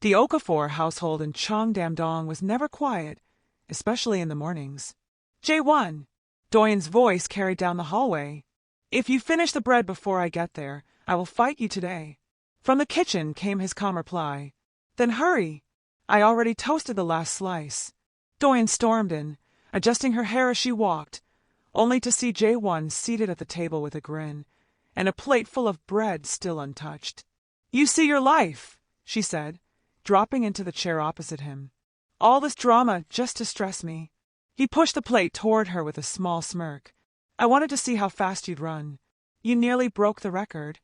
The Okafor household in Cheongdam-dong was never quiet, especially in the mornings. J1. Doyen's voice carried down the hallway. If you finish the bread before I get there, I will fight you today. From the kitchen came his calm reply. Then hurry. I already toasted the last slice. Doyen stormed in, adjusting her hair as she walked, only to see J1 seated at the table with a grin, and a plate full of bread still untouched. You see your life, she said, dropping into the chair opposite him. All this drama just to stress me. He pushed the plate toward her with a small smirk. I wanted to see how fast you'd run. You nearly broke the record.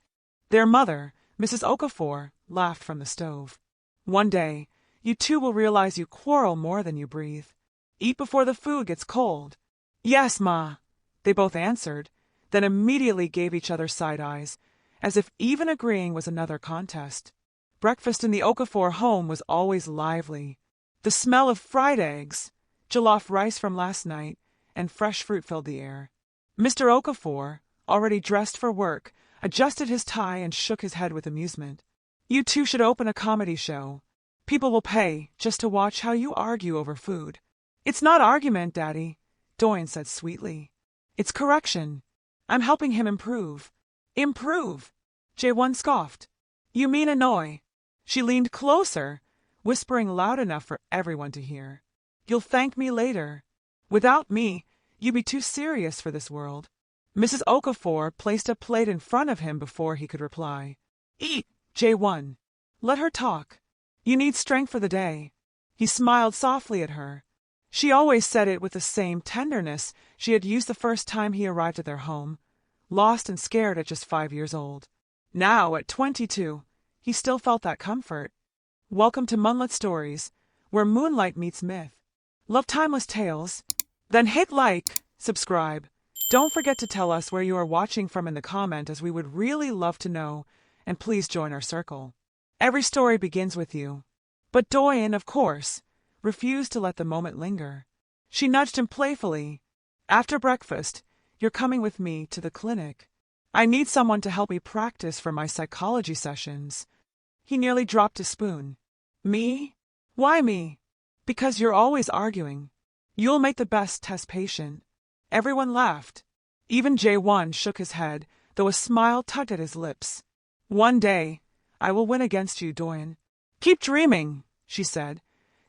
Their mother, Mrs. Okafor, laughed from the stove. One day, you two will realize you quarrel more than you breathe. Eat before the food gets cold. Yes, Ma, they both answered, then immediately gave each other side eyes, as if even agreeing was another contest. Breakfast in the Okafor home was always lively. The smell of fried eggs, jollof rice from last night, and fresh fruit filled the air. Mr. Okafor, already dressed for work, adjusted his tie and shook his head with amusement. You two should open a comedy show. People will pay just to watch how you argue over food. It's not argument, Daddy, Doyen said sweetly. It's correction. I'm helping him improve. Improve? Jae-won scoffed. You mean annoy. She leaned closer, whispering loud enough for everyone to hear. You'll thank me later. Without me, you'd be too serious for this world. Mrs. Okafor placed a plate in front of him before he could reply. Eat, Jae-won. Let her talk. You need strength for the day. He smiled softly at her. She always said it with the same tenderness she had used the first time he arrived at their home, lost and scared at just 5 years old. Now, at 22, he still felt that comfort. Welcome to Munlyt Stories, where Munlyt meets myth. Love timeless tales? Then hit like, subscribe. Don't forget to tell us where you are watching from in the comment, as we would really love to know, and please join our circle. Every story begins with you. But Doyen, of course, refused to let the moment linger. She nudged him playfully. After breakfast, you're coming with me to the clinic. I need someone to help me practice for my psychology sessions. He nearly dropped his spoon. Me? Why me? Because you're always arguing. You'll make the best test patient. Everyone laughed. Even Jae-won shook his head, though a smile tugged at his lips. One day, I will win against you, Doyen. Keep dreaming, she said,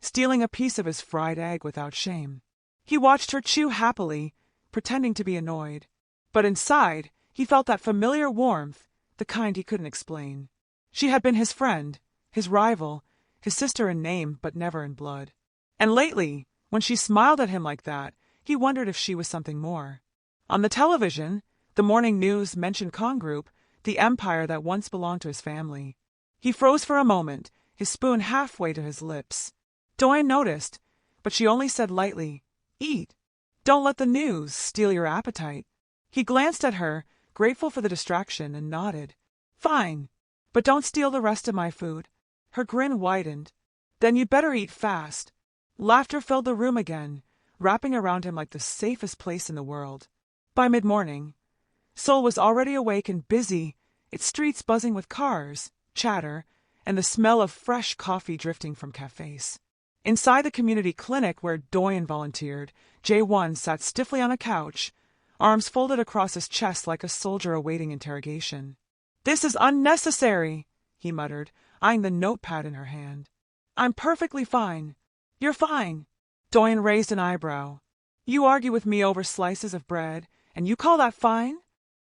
stealing a piece of his fried egg without shame. He watched her chew happily, pretending to be annoyed. But inside, he felt that familiar warmth, the kind he couldn't explain. She had been his friend, his rival, his sister in name but never in blood. And lately, when she smiled at him like that, he wondered if she was something more. On the television, the morning news mentioned Kong Group, the empire that once belonged to his family. He froze for a moment, his spoon halfway to his lips. Doyen noticed, but she only said lightly, Eat. Don't let the news steal your appetite. He glanced at her, grateful for the distraction, and nodded. Fine, but don't steal the rest of my food. Her grin widened. Then you'd better eat fast. Laughter filled the room again, wrapping around him like the safest place in the world. By mid-morning, Seoul was already awake and busy, its streets buzzing with cars, chatter, and the smell of fresh coffee drifting from cafes. Inside the community clinic where Doyen volunteered, Jae-won sat stiffly on a couch, arms folded across his chest like a soldier awaiting interrogation. This is unnecessary, he muttered, eyeing the notepad in her hand. I'm perfectly fine. You're fine. Doyen raised an eyebrow. You argue with me over slices of bread, and you call that fine?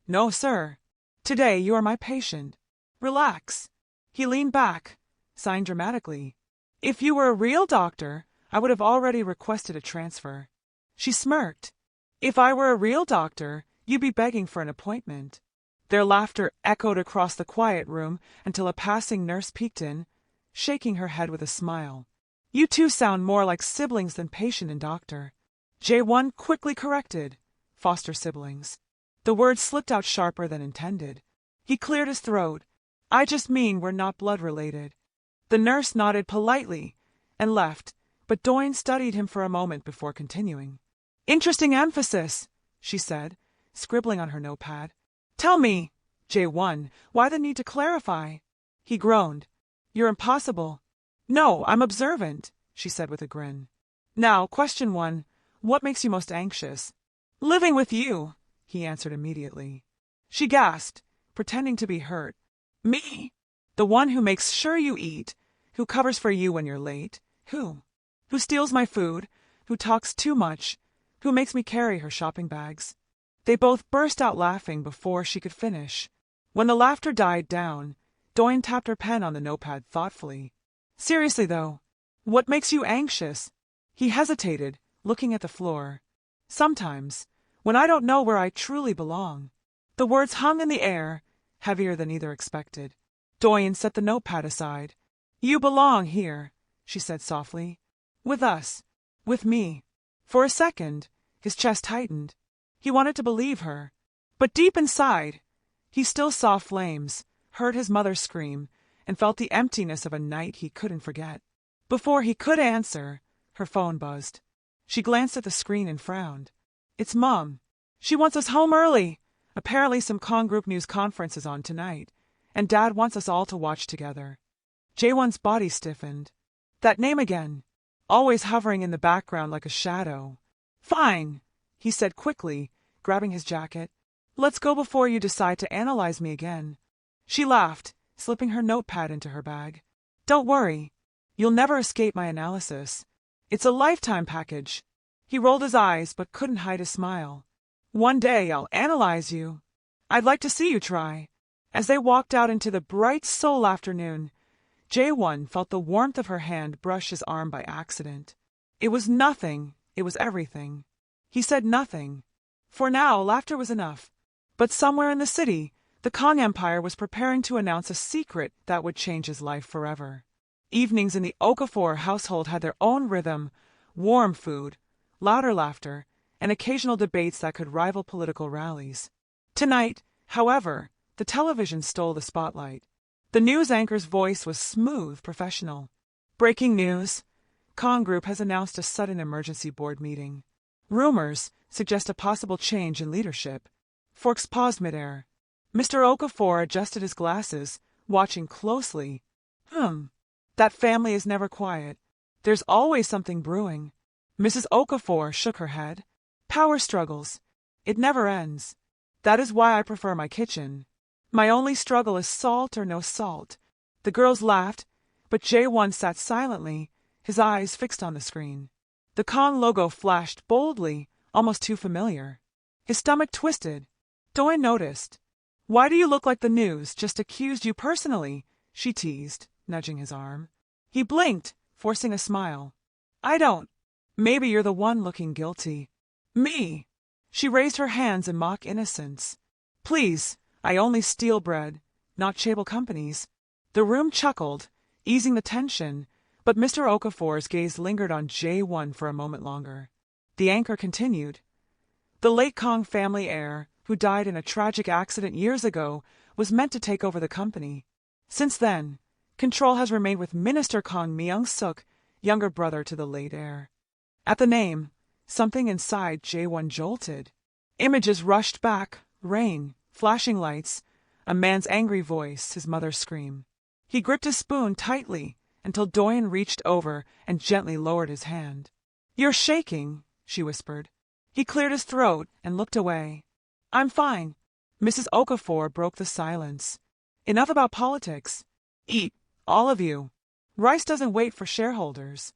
No, sir. Today you are my patient. Relax. He leaned back, sighing dramatically. If you were a real doctor, I would have already requested a transfer. She smirked. If I were a real doctor, you'd be begging for an appointment. Their laughter echoed across the quiet room until a passing nurse peeked in, shaking her head with a smile. You two sound more like siblings than patient and doctor. Jae-won quickly corrected. Foster siblings. The word slipped out sharper than intended. He cleared his throat. I just mean we're not blood related. The nurse nodded politely and left, but Doyen studied him for a moment before continuing. Interesting emphasis, she said, scribbling on her notepad. Tell me, Jae-won, why the need to clarify? He groaned. You're impossible. No, I'm observant, she said with a grin. Now, question 1. What makes you most anxious? Living with you, he answered immediately. She gasped, pretending to be hurt. Me? The one who makes sure you eat, who covers for you when you're late. Who? Who steals my food, who talks too much, who makes me carry her shopping bags. They both burst out laughing before she could finish. When the laughter died down, Doyen tapped her pen on the notepad thoughtfully. Seriously, though, what makes you anxious? He hesitated, looking at the floor. Sometimes, when I don't know where I truly belong. The words hung in the air, heavier than either expected. Doyen set the notepad aside. You belong here, she said softly. With us. With me. For a second, his chest tightened. He wanted to believe her. But deep inside, he still saw flames, heard his mother scream, and felt the emptiness of a night he couldn't forget. Before he could answer, her phone buzzed. She glanced at the screen and frowned. It's Mom. She wants us home early. Apparently some Kong Group News conference is on tonight, and Dad wants us all to watch together. Jae-won's body stiffened. That name again, always hovering in the background like a shadow. Fine, he said quickly, grabbing his jacket. Let's go before you decide to analyze me again. She laughed, slipping her notepad into her bag. Don't worry. You'll never escape my analysis. It's a lifetime package. He rolled his eyes but couldn't hide his smile. One day I'll analyze you. I'd like to see you try. As they walked out into the bright Seoul afternoon, Jae-won felt the warmth of her hand brush his arm by accident. It was nothing, it was everything. He said nothing. For now, laughter was enough. But somewhere in the city, the Kong Empire was preparing to announce a secret that would change his life forever. Evenings in the Okafor household had their own rhythm, warm food, louder laughter, and occasional debates that could rival political rallies. Tonight, however, the television stole the spotlight. The news anchor's voice was smooth, professional. Breaking news. Kong Group has announced a sudden emergency board meeting. Rumors suggest a possible change in leadership. Forks paused midair. Mr. Okafor adjusted his glasses, watching closely. That family is never quiet. There's always something brewing. Mrs. Okafor shook her head. Power struggles. It never ends. That is why I prefer my kitchen. My only struggle is salt or no salt. The girls laughed, but Jae-won sat silently, his eyes fixed on the screen. The Kong logo flashed boldly, almost too familiar. His stomach twisted. Doyen noticed. Why do you look like the news just accused you personally? She teased, nudging his arm. He blinked, forcing a smile. I don't. Maybe you're the one looking guilty. Me. She raised her hands in mock innocence. Please, I only steal bread, not Chable companies. The room chuckled, easing the tension, but Mr. Okafor's gaze lingered on Jae-won for a moment longer. The anchor continued. The late Kong family heir, who died in a tragic accident years ago, was meant to take over the company. Since then, control has remained with Minister Kong Myung-suk, younger brother to the late heir. At the name, something inside Jae-won jolted. Images rushed back, rain, flashing lights, a man's angry voice, his mother's scream. He gripped his spoon tightly until Doyen reached over and gently lowered his hand. You're shaking, she whispered. He cleared his throat and looked away. I'm fine. Mrs. Okafor broke the silence. Enough about politics. Eat, all of you. Rice doesn't wait for shareholders.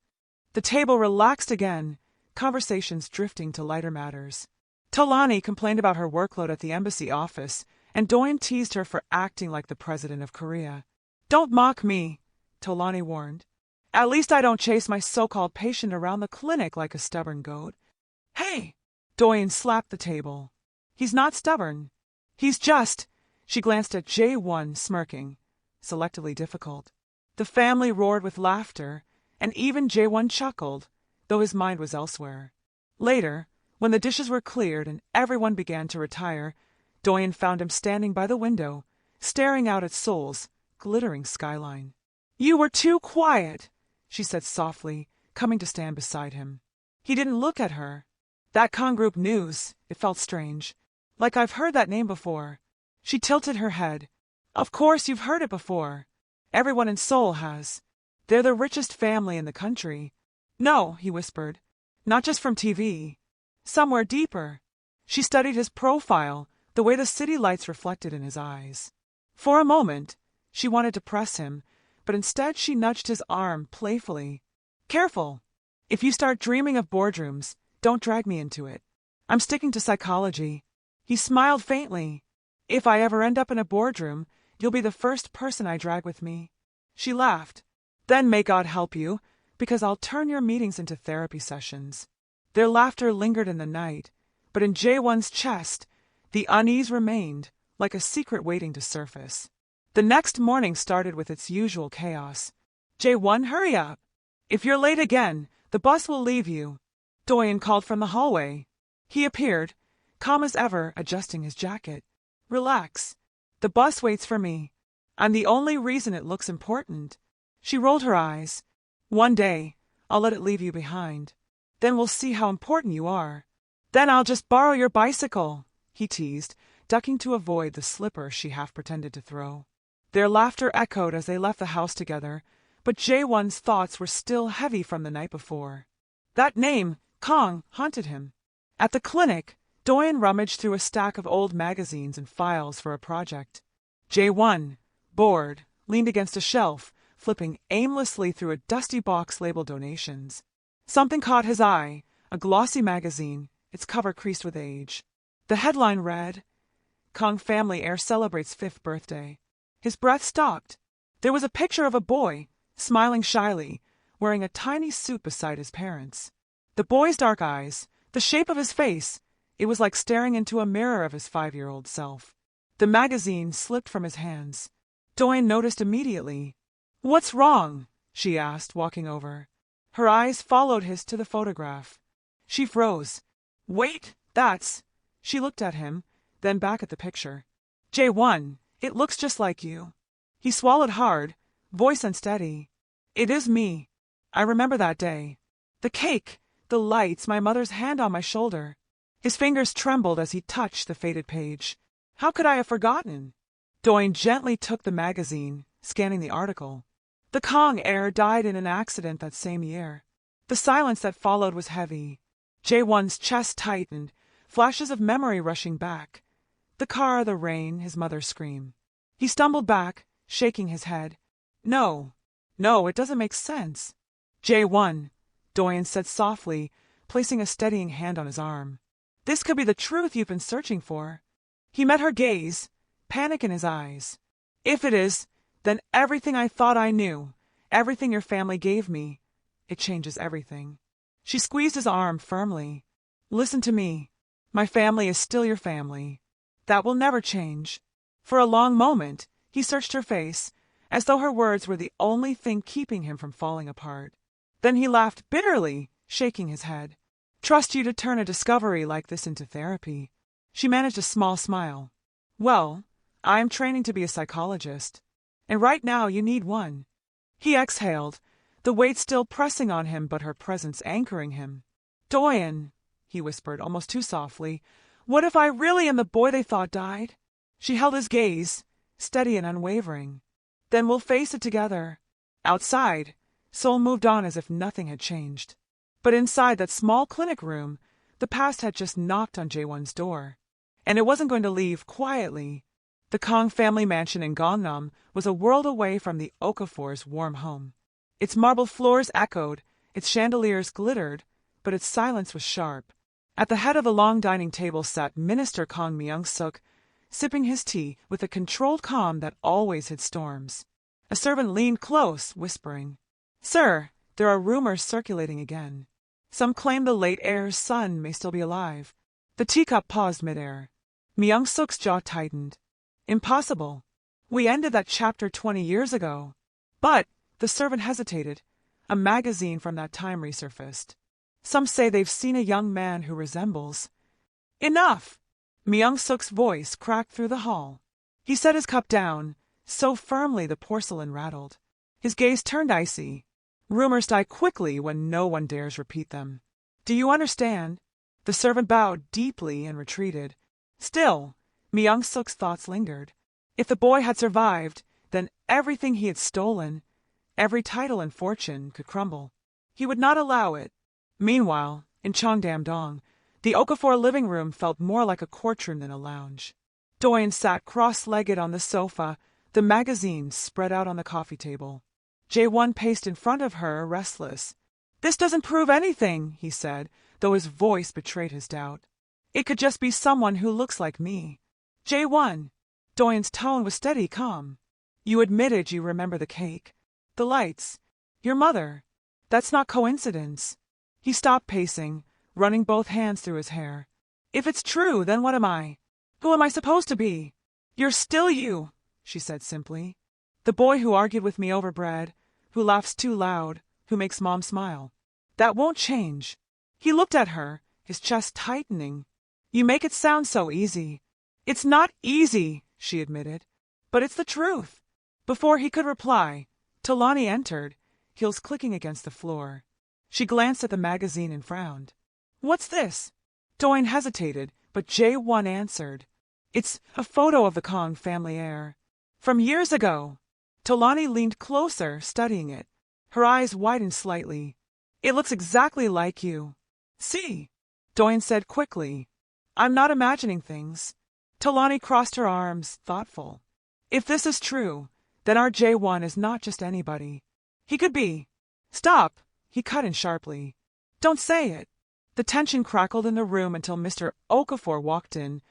The table relaxed again, conversations drifting to lighter matters. Tolani complained about her workload at the embassy office, and Doyen teased her for acting like the president of Korea. Don't mock me, Tolani warned. At least I don't chase my so-called patient around the clinic like a stubborn goat. Hey! Doyen slapped the table. He's not stubborn. He's just... She glanced at Jae-won, smirking. Selectively difficult. The family roared with laughter, and even Jae-won chuckled, though his mind was elsewhere. Later, when the dishes were cleared and everyone began to retire, Doyen found him standing by the window, staring out at Seoul's glittering skyline. You were too quiet, she said softly, coming to stand beside him. He didn't look at her. That Kong Group News, it felt strange. Like I've heard that name before. She tilted her head. Of course you've heard it before. Everyone in Seoul has. They're the richest family in the country. No, he whispered. Not just from TV. Somewhere deeper. She studied his profile, the way the city lights reflected in his eyes. For a moment, she wanted to press him, but instead she nudged his arm playfully. Careful. If you start dreaming of boardrooms, don't drag me into it. I'm sticking to psychology. He smiled faintly. If I ever end up in a boardroom, you'll be the first person I drag with me. She laughed. Then may God help you, because I'll turn your meetings into therapy sessions. Their laughter lingered in the night, but in Jaewon's chest, the unease remained, like a secret waiting to surface. The next morning started with its usual chaos. Jaewon, hurry up. If you're late again, the bus will leave you. Doyen called from the hallway. He appeared, calm as ever, adjusting his jacket. Relax. The bus waits for me. I'm the only reason it looks important. She rolled her eyes. One day, I'll let it leave you behind. Then we'll see how important you are. Then I'll just borrow your bicycle, he teased, ducking to avoid the slipper she half pretended to throw. Their laughter echoed as they left the house together, but Jaewon's thoughts were still heavy from the night before. That name, Kong, haunted him. At the clinic, Doyen rummaged through a stack of old magazines and files for a project. Jaewon, bored, leaned against a shelf, flipping aimlessly through a dusty box labeled donations. Something caught his eye, a glossy magazine, its cover creased with age. The headline read, Kong family heir celebrates 5th birthday. His breath stopped. There was a picture of a boy, smiling shyly, wearing a tiny suit beside his parents. The boy's dark eyes, the shape of his face, it was like staring into a mirror of his 5-year-old self. The magazine slipped from his hands. Doyen noticed immediately. What's wrong? She asked, walking over. Her eyes followed his to the photograph. She froze. Wait, that's... She looked at him, then back at the picture. Jaewon, it looks just like you. He swallowed hard, voice unsteady. It is me. I remember that day. The cake, the lights, my mother's hand on my shoulder. His fingers trembled as he touched the faded page. How could I have forgotten? Doyen gently took the magazine, scanning the article. The Kong heir died in an accident that same year. The silence that followed was heavy. Jaewon's chest tightened, flashes of memory rushing back. The car, the rain, his mother's scream. He stumbled back, shaking his head. No, it doesn't make sense. Jaewon, Doyen said softly, placing a steadying hand on his arm. This could be the truth you've been searching for. He met her gaze, panic in his eyes. If it is, then everything I thought I knew, everything your family gave me, it changes everything. She squeezed his arm firmly. Listen to me. My family is still your family. That will never change. For a long moment, he searched her face, as though her words were the only thing keeping him from falling apart. Then he laughed bitterly, shaking his head. Trust you to turn a discovery like this into therapy. She managed a small smile. Well, I am training to be a psychologist. And right now you need one. He exhaled, the weight still pressing on him but her presence anchoring him. Doyen, he whispered, almost too softly, what if I really am the boy they thought died? She held his gaze, steady and unwavering. Then we'll face it together. Outside, Seoul moved on as if nothing had changed. But inside that small clinic room, the past had just knocked on Jaewon's door. And it wasn't going to leave quietly. The Kong family mansion in Gangnam was a world away from the Okafor's warm home. Its marble floors echoed, its chandeliers glittered, but its silence was sharp. At the head of the long dining table sat Minister Kong Myung-suk, sipping his tea with a controlled calm that always hid storms. A servant leaned close, whispering, Sir, there are rumors circulating again. Some claim the late heir's son may still be alive. The teacup paused midair. Myung-suk's jaw tightened. Impossible. We ended that chapter 20 years ago. But, the servant hesitated. A magazine from that time resurfaced. Some say they've seen a young man who resembles... Enough! Myung-suk's voice cracked through the hall. He set his cup down, so firmly the porcelain rattled. His gaze turned icy. Rumors die quickly when no one dares repeat them. Do you understand? The servant bowed deeply and retreated. Still, Myung-suk's thoughts lingered. If the boy had survived, then everything he had stolen, Every title and fortune could crumble. He would not allow it. Meanwhile, in Cheongdam-dong, the Okafor living room felt more like a courtroom than a lounge. Doyen sat cross-legged on the sofa, the magazines spread out on the coffee table. Jae-won paced in front of her, restless. "This doesn't prove anything," he said, though his voice betrayed his doubt. "It could just be someone who looks like me." "Jae-won." Doyen's tone was steady, calm. "You admitted you remember the cake, the lights, your mother. That's not coincidence." He stopped pacing, running both hands through his hair. "If it's true, then what am I? Who am I supposed to be?" "You're still you," she said simply. "The boy who argued with me over bread, who laughs too loud, who makes Mom smile. That won't change." He looked at her, his chest tightening. "You make it sound so easy." "It's not easy," she admitted, "but it's the truth." Before he could reply, Talani entered, heels clicking against the floor. She glanced at the magazine and frowned. "What's this?" Doyen hesitated, but Jae-won answered. "It's a photo of the Kong family heir. From years ago." Talani leaned closer, studying it. Her eyes widened slightly. "It looks exactly like you." "See," Doyen said quickly. "I'm not imagining things." Talani crossed her arms, thoughtful. "If this is true, then our Jae-won is not just anybody. He could be—" "Stop!" he cut in sharply. "Don't say it." The tension crackled in the room until Mr. Okafor walked in,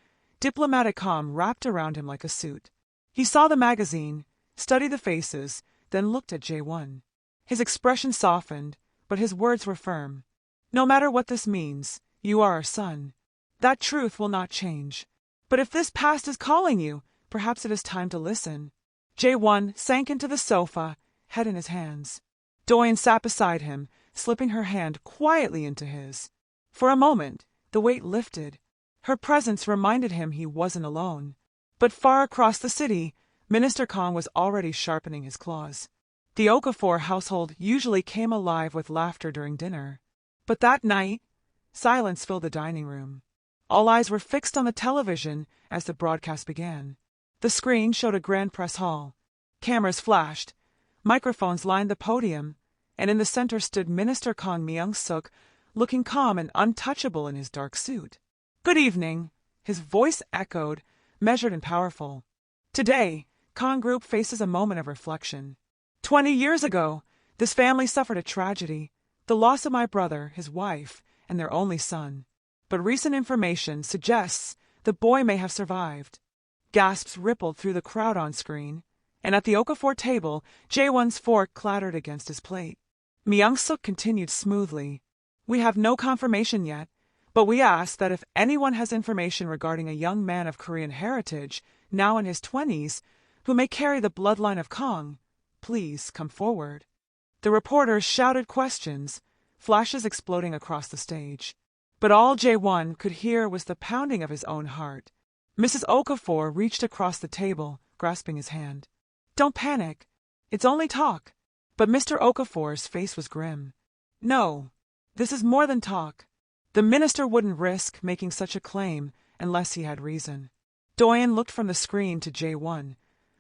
diplomatic calm wrapped around him like a suit. He saw the magazine, studied the faces, then looked at Jae-won. His expression softened, but his words were firm. "No matter what this means, you are our son. That truth will not change. But if this past is calling you, perhaps it is time to listen." Jae-won sank into the sofa, head in his hands. Doyen sat beside him, slipping her hand quietly into his. For a moment, the weight lifted. Her presence reminded him he wasn't alone. But far across the city, Minister Kong was already sharpening his claws. The Okafor household usually came alive with laughter during dinner. But that night, silence filled the dining room. All eyes were fixed on the television as the broadcast began. The screen showed a grand press hall. Cameras flashed. Microphones lined the podium, and in the center stood Minister Kong Myung-suk, looking calm and untouchable in his dark suit. "Good evening," his voice echoed, measured and powerful. "Today, Kong Group faces a moment of reflection. 20 years ago, this family suffered a tragedy, the loss of my brother, his wife, and their only son. But recent information suggests the boy may have survived." Gasps rippled through the crowd on screen, and at the Okafor table, Jae-won's fork clattered against his plate. Myung-suk continued smoothly. "We have no confirmation yet, but we ask that if anyone has information regarding a young man of Korean heritage, now in his 20s, who may carry the bloodline of Kong, please come forward." The reporters shouted questions, flashes exploding across the stage. But all Jae-won could hear was the pounding of his own heart. Mrs. Okafor reached across the table, grasping his hand. "Don't panic. It's only talk." But Mr. Okafor's face was grim. "No, this is more than talk. The minister wouldn't risk making such a claim unless he had reason." Doyen looked from the screen to Jae-won,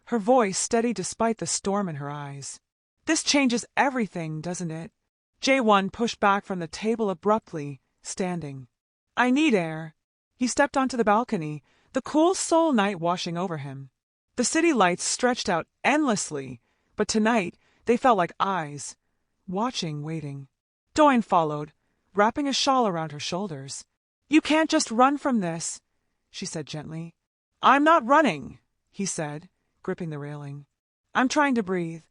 her voice steady despite the storm in her eyes. "This changes everything, doesn't it?" Jae-won pushed back from the table abruptly, standing. "I need air." He stepped onto the balcony, the cool Seoul night washing over him. The city lights stretched out endlessly, but tonight they felt like eyes, watching, waiting. Doyen followed, wrapping a shawl around her shoulders. "You can't just run from this," she said gently. "I'm not running," he said, gripping the railing. "I'm trying to breathe.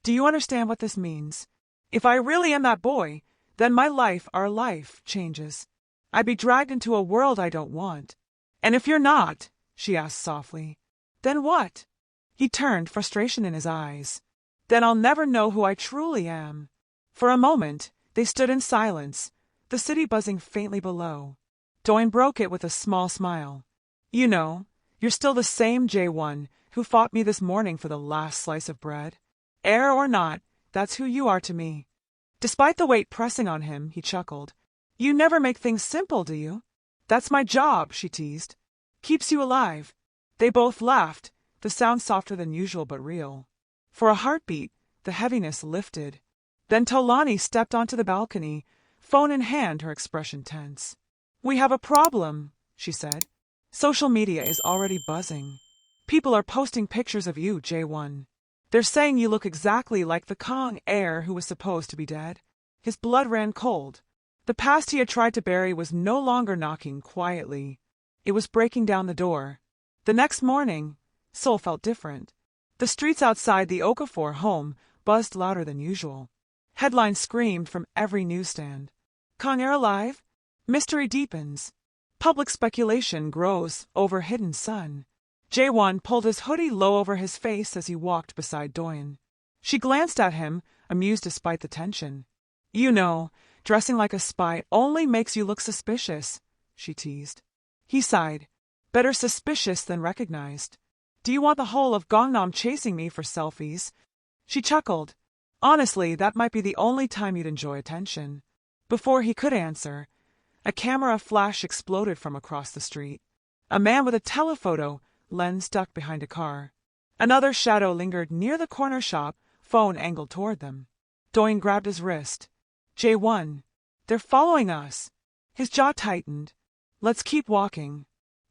Do you understand what this means? If I really am that boy, then my life, our life, changes. I'd be dragged into a world I don't want. And if you're not," she asked softly, "then what?" He turned, frustration in his eyes. "Then I'll never know who I truly am." For a moment, they stood in silence, the city buzzing faintly below. Doyen broke it with a small smile. "You know, you're still the same Jae-won who fought me this morning for the last slice of bread. Heir or not, that's who you are to me." Despite the weight pressing on him, he chuckled. "You never make things simple, do you?" "That's my job," she teased. "Keeps you alive." They both laughed, the sound softer than usual but real. For a heartbeat, The heaviness lifted. Then Tolani stepped onto the balcony, phone in hand, her expression tense. "We have a problem," she said. "Social media is already buzzing. People are posting pictures of you, J1. They're saying you look exactly like the Kong heir who was supposed to be dead." His blood ran cold. The past he had tried to bury was no longer knocking quietly. It was breaking down the door. The next morning, Seoul felt different. The streets outside the Okafor home buzzed louder than usual. Headlines screamed from every newsstand. Kong heir alive? Mystery deepens. Public speculation grows over hidden son. Jae-won pulled his hoodie low over his face as he walked beside Doyen. She glanced at him, amused despite the tension. "You know, dressing like a spy only makes you look suspicious," she teased. He sighed. "Better suspicious than recognized. Do you want the whole of Gangnam chasing me for selfies?" She chuckled. "Honestly, that might be the only time you'd enjoy attention." Before he could answer, a camera flash exploded from across the street. A man with a telephoto lens stuck behind a car. Another shadow lingered near the corner shop, phone angled toward them. Doyen grabbed his wrist. "J1, they're following us." His jaw tightened. "Let's keep walking.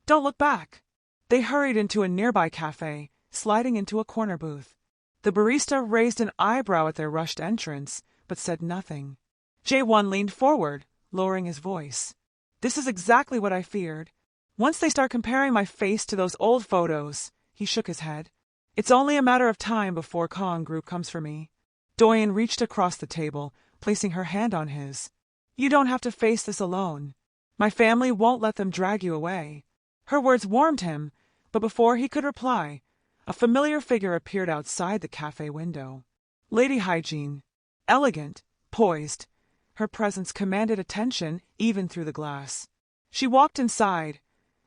Don't look back." They hurried into a nearby cafe, sliding into a corner booth. The barista raised an eyebrow at their rushed entrance, but said nothing. J1 leaned forward, lowering his voice. "This is exactly what I feared. Once they start comparing my face to those old photos," he shook his head, "it's only a matter of time before Kong Group comes for me." Doyen reached across the table, placing her hand on his. "You don't have to face this alone. My family won't let them drag you away." Her words warmed him, but before he could reply, a familiar figure appeared outside the cafe window. Lady Hygiene, elegant, poised. Her presence commanded attention even through the glass. She walked inside,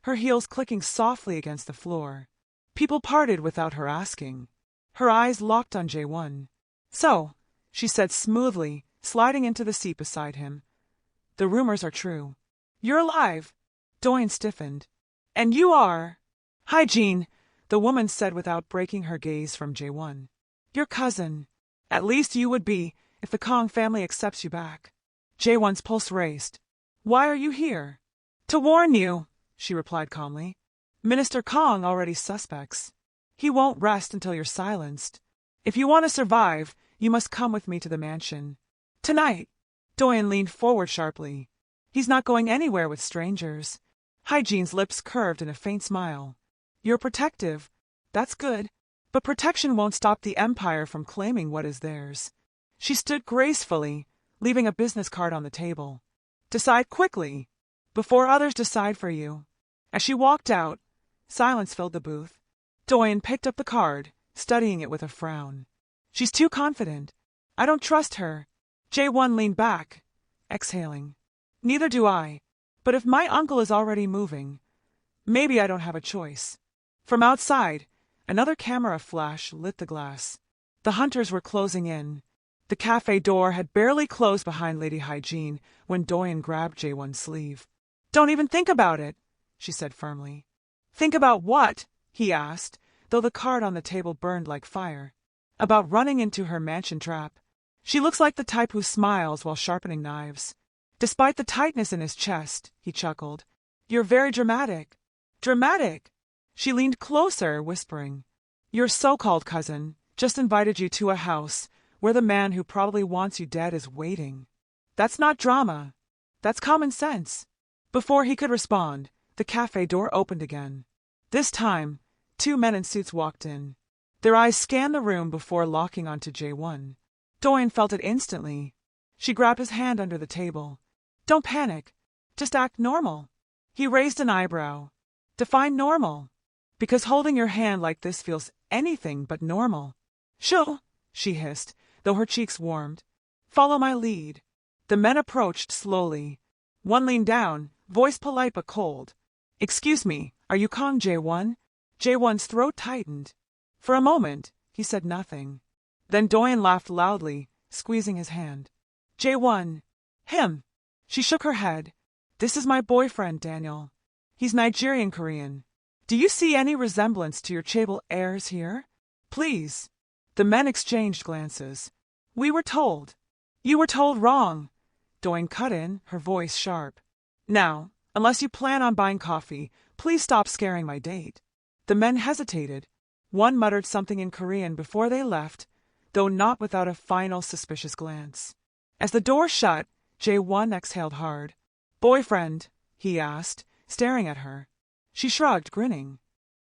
her heels clicking softly against the floor. People parted without her asking. Her eyes locked on J1. "So," she said smoothly, sliding into the seat beside him. "The rumors are true. You're alive." Doyen stiffened. "And you are—" "Hygiene," the woman said without breaking her gaze from J1. "Your cousin. At least you would be if the Kong family accepts you back." J1's pulse raced. "Why are you here?" "To warn you," she replied calmly. "Minister Kong already suspects. He won't rest until you're silenced. If you want to survive, you must come with me to the mansion. Tonight." Doyen leaned forward sharply. "He's not going anywhere with strangers." Hygiene's lips curved in a faint smile. "You're protective. That's good. But protection won't stop the Empire from claiming what is theirs." She stood gracefully, leaving a business card on the table. "Decide quickly, before others decide for you." As she walked out, silence filled the booth. Doyen picked up the card, studying it with a frown. "She's too confident. I don't trust her." J1 leaned back, exhaling. "Neither do I. But if my uncle is already moving, maybe I don't have a choice." From outside, another camera flash lit the glass. The hunters were closing in. The cafe door had barely closed behind Lady Hygiene when Doyen grabbed J1's sleeve. "Don't even think about it," she said firmly. "Think about what?" he asked, though the card on the table burned like fire. "About running into her mansion trap. She looks like the type who smiles while sharpening knives." Despite the tightness in his chest, he chuckled. "You're very dramatic." "Dramatic?" She leaned closer, whispering. "Your so-called cousin just invited you to a house where the man who probably wants you dead is waiting. That's not drama. That's common sense." Before he could respond, the cafe door opened again. This time, two men in suits walked in. Their eyes scanned the room before locking onto J1. Doyen felt it instantly. She grabbed his hand under the table. "Don't panic. Just act normal." He raised an eyebrow. "Define normal." "Because holding your hand like this feels anything but normal." "Sure," she hissed, though her cheeks warmed. "Follow my lead." The men approached slowly. One leaned down, voice polite but cold. "Excuse me, are you Kong J1? J1's throat tightened. For a moment, he said nothing. Then Doyen laughed loudly, squeezing his hand. "J1. Him." She shook her head. "This is my boyfriend, Daniel. He's Nigerian Korean. Do you see any resemblance to your chaebol heirs here? Please." The men exchanged glances. We were told. You were told wrong. Doyne cut in, her voice sharp. Now, unless you plan on buying coffee, please stop scaring my date. The men hesitated. One muttered something in Korean before they left, though not without a final suspicious glance. As the door shut, Jae-won exhaled hard. Boyfriend? He asked, staring at her. She shrugged, grinning.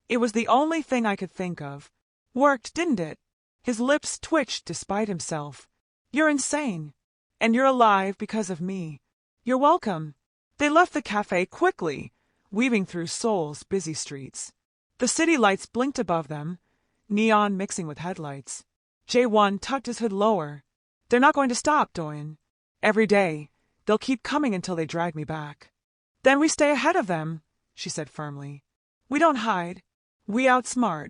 It was the only thing I could think of. Worked, didn't it? His lips twitched despite himself. You're insane. And you're alive because of me. You're welcome. They left the cafe quickly, weaving through Seoul's busy streets. The city lights blinked above them, neon mixing with headlights. Jae-won tucked his hood lower. They're not going to stop, Doyne. Every day, they'll keep coming until they drag me back. Then we stay ahead of them, she said firmly. We don't hide. We outsmart.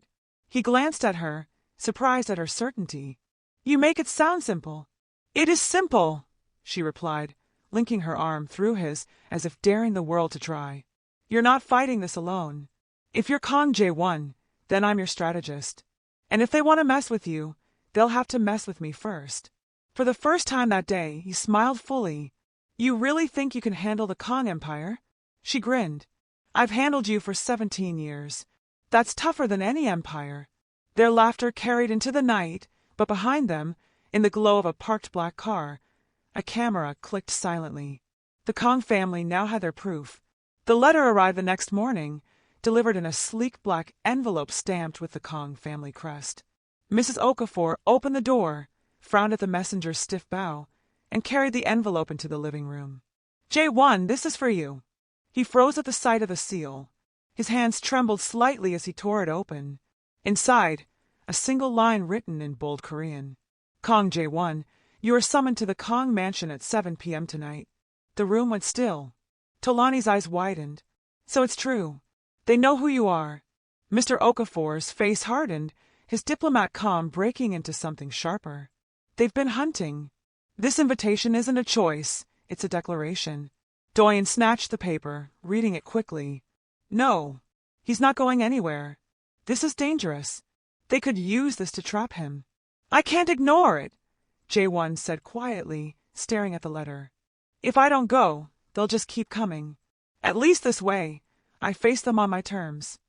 He glanced at her, surprised at her certainty. You make it sound simple. It is simple, she replied, linking her arm through his as if daring the world to try. You're not fighting this alone. If you're Kang Jae-won, then I'm your strategist. And if they want to mess with you, they'll have to mess with me first. For the first time that day, he smiled fully. You really think you can handle the Kang Empire? She grinned. I've handled you for 17 years. That's tougher than any empire. Their laughter carried into the night, but behind them, in the glow of a parked black car, a camera clicked silently. The Kang family now had their proof. The letter arrived the next morning, delivered in a sleek black envelope stamped with the Kang family crest. Mrs. Okafor opened the door, frowned at the messenger's stiff bow, and carried the envelope into the living room. Jae-won, this is for you. He froze at the sight of the seal. His hands trembled slightly as he tore it open. Inside, a single line written in bold Korean. Kang Jae-won, you are summoned to the Kang mansion at 7 p.m. tonight. The room went still. Tolani's eyes widened. So it's true. They know who you are. Mr. Okafor's face hardened, his diplomat calm breaking into something sharper. They've been hunting. This invitation isn't a choice, it's a declaration. Doyne snatched the paper, reading it quickly. No, he's not going anywhere. This is dangerous. They could use this to trap him. I can't ignore it, Jae-won said quietly, staring at the letter. If I don't go, they'll just keep coming. At least this way, I face them on my terms.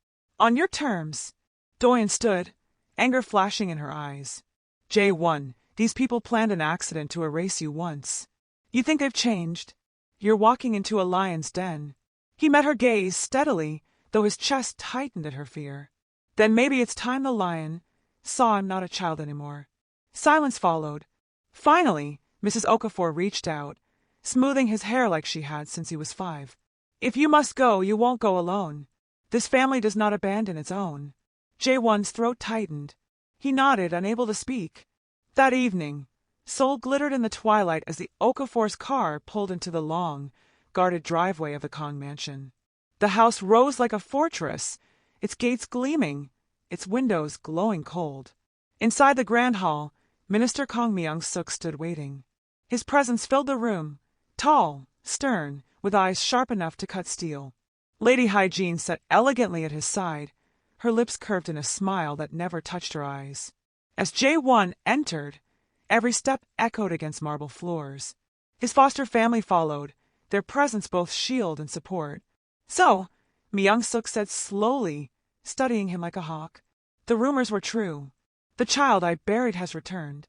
On your terms. Doyne stood, anger flashing in her eyes. Jae-won, these people planned an accident to erase you once. You think they've changed? You're walking into a lion's den. He met her gaze steadily, though his chest tightened at her fear. Then maybe it's time the lion saw I'm not a child anymore. Silence followed. Finally, Mrs. Okafor reached out, smoothing his hair like she had since he was 5. If you must go, you won't go alone. This family does not abandon its own. Jae-won's throat tightened. He nodded, unable to speak. That evening, Seoul glittered in the twilight as the Okafor's car pulled into the long, guarded driveway of the Kang mansion. The house rose like a fortress, its gates gleaming, its windows glowing cold. Inside the grand hall, Minister Kang Myung-suk stood waiting. His presence filled the room, tall, stern, with eyes sharp enough to cut steel. Lady Hygiene sat elegantly at his side, her lips curved in a smile that never touched her eyes. As Jae-won entered, every step echoed against marble floors. His foster family followed, their presence both shield and support. So, Myung-suk said slowly, studying him like a hawk, the rumors were true. The child I buried has returned.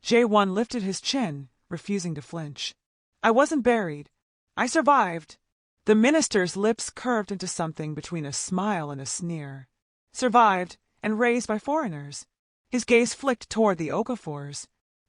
Jae-won lifted his chin, refusing to flinch. I wasn't buried. I survived. The minister's lips curved into something between a smile and a sneer. Survived, and raised by foreigners. His gaze flicked toward the Okafors.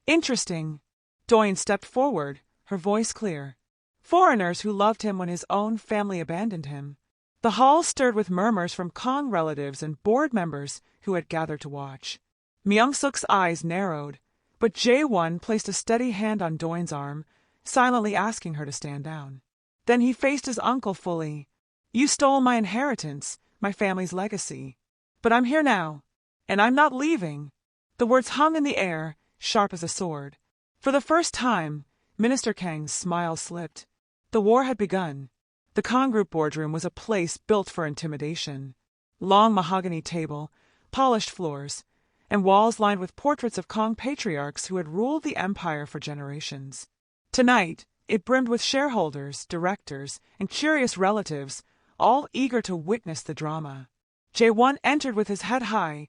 Interesting. Doyne stepped forward, her voice clear. Foreigners who loved him when his own family abandoned him. The hall stirred with murmurs from Kang relatives and board members who had gathered to watch. Myung-suk's eyes narrowed, but Jae-won placed a steady hand on Doyne's arm, silently asking her to stand down. Then he faced his uncle fully. You stole my inheritance, my family's legacy. But I'm here now, and I'm not leaving. The words hung in the air, sharp as a sword. For the first time, Minister Kang's smile slipped. The war had begun. The Kang Group boardroom was a place built for intimidation. Long mahogany table, polished floors, and walls lined with portraits of Kong patriarchs who had ruled the empire for generations. Tonight, it brimmed with shareholders, directors, and curious relatives, all eager to witness the drama. Jae-won entered with his head high,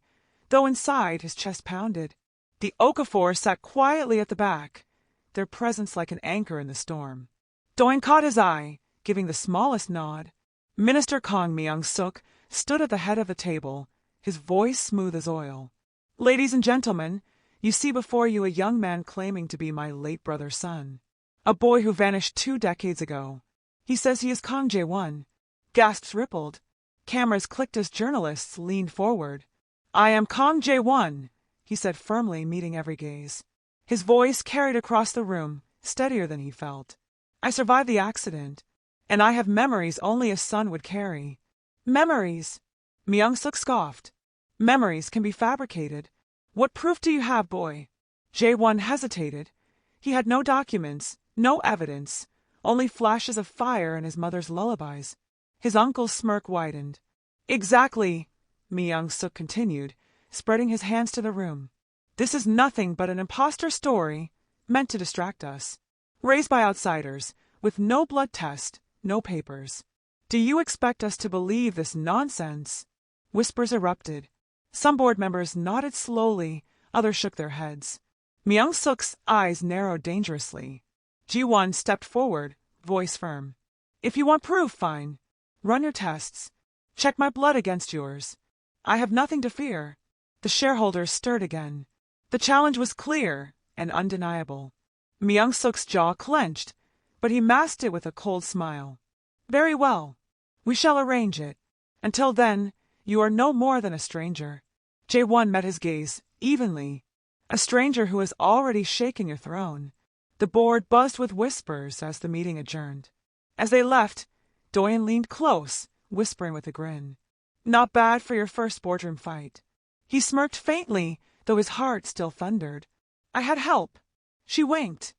though inside his chest pounded. The Okafor sat quietly at the back, their presence like an anchor in the storm. Do-in caught his eye, giving the smallest nod. Minister Kong Myung-suk stood at the head of the table, his voice smooth as oil. "Ladies and gentlemen, you see before you a young man claiming to be my late brother's son. A boy who vanished 2 decades ago. He says he is Kong Jae-won." Gasps rippled. Cameras clicked as journalists leaned forward. "I am Kong Jae-won," he said firmly, meeting every gaze. His voice carried across the room, steadier than he felt. "I survived the accident, and I have memories only a son would carry." "Memories?" Myung-suk scoffed. "Memories can be fabricated. What proof do you have, boy?" Jae-won hesitated. He had no documents, no evidence, only flashes of fire and his mother's lullabies. His uncle's smirk widened. "Exactly," Myung-suk continued, spreading his hands to the room. "This is nothing but an imposter story meant to distract us. Raised by outsiders, with no blood test, no papers. Do you expect us to believe this nonsense?" Whispers erupted. Some board members nodded slowly, others shook their heads. Myung-suk's eyes narrowed dangerously. Ji-won stepped forward, voice firm. "If you want proof, fine. Run your tests. Check my blood against yours. I have nothing to fear." The shareholders stirred again. The challenge was clear and undeniable. Myung-suk's jaw clenched, but he masked it with a cold smile. "Very well. We shall arrange it. Until then, you are no more than a stranger." Jae-won met his gaze evenly. "A stranger who has already shaken your throne." The board buzzed with whispers as the meeting adjourned. As they left, Do-in leaned close, whispering with a grin. "Not bad for your first boardroom fight." He smirked faintly, though his heart still thundered. "I had help." She winked.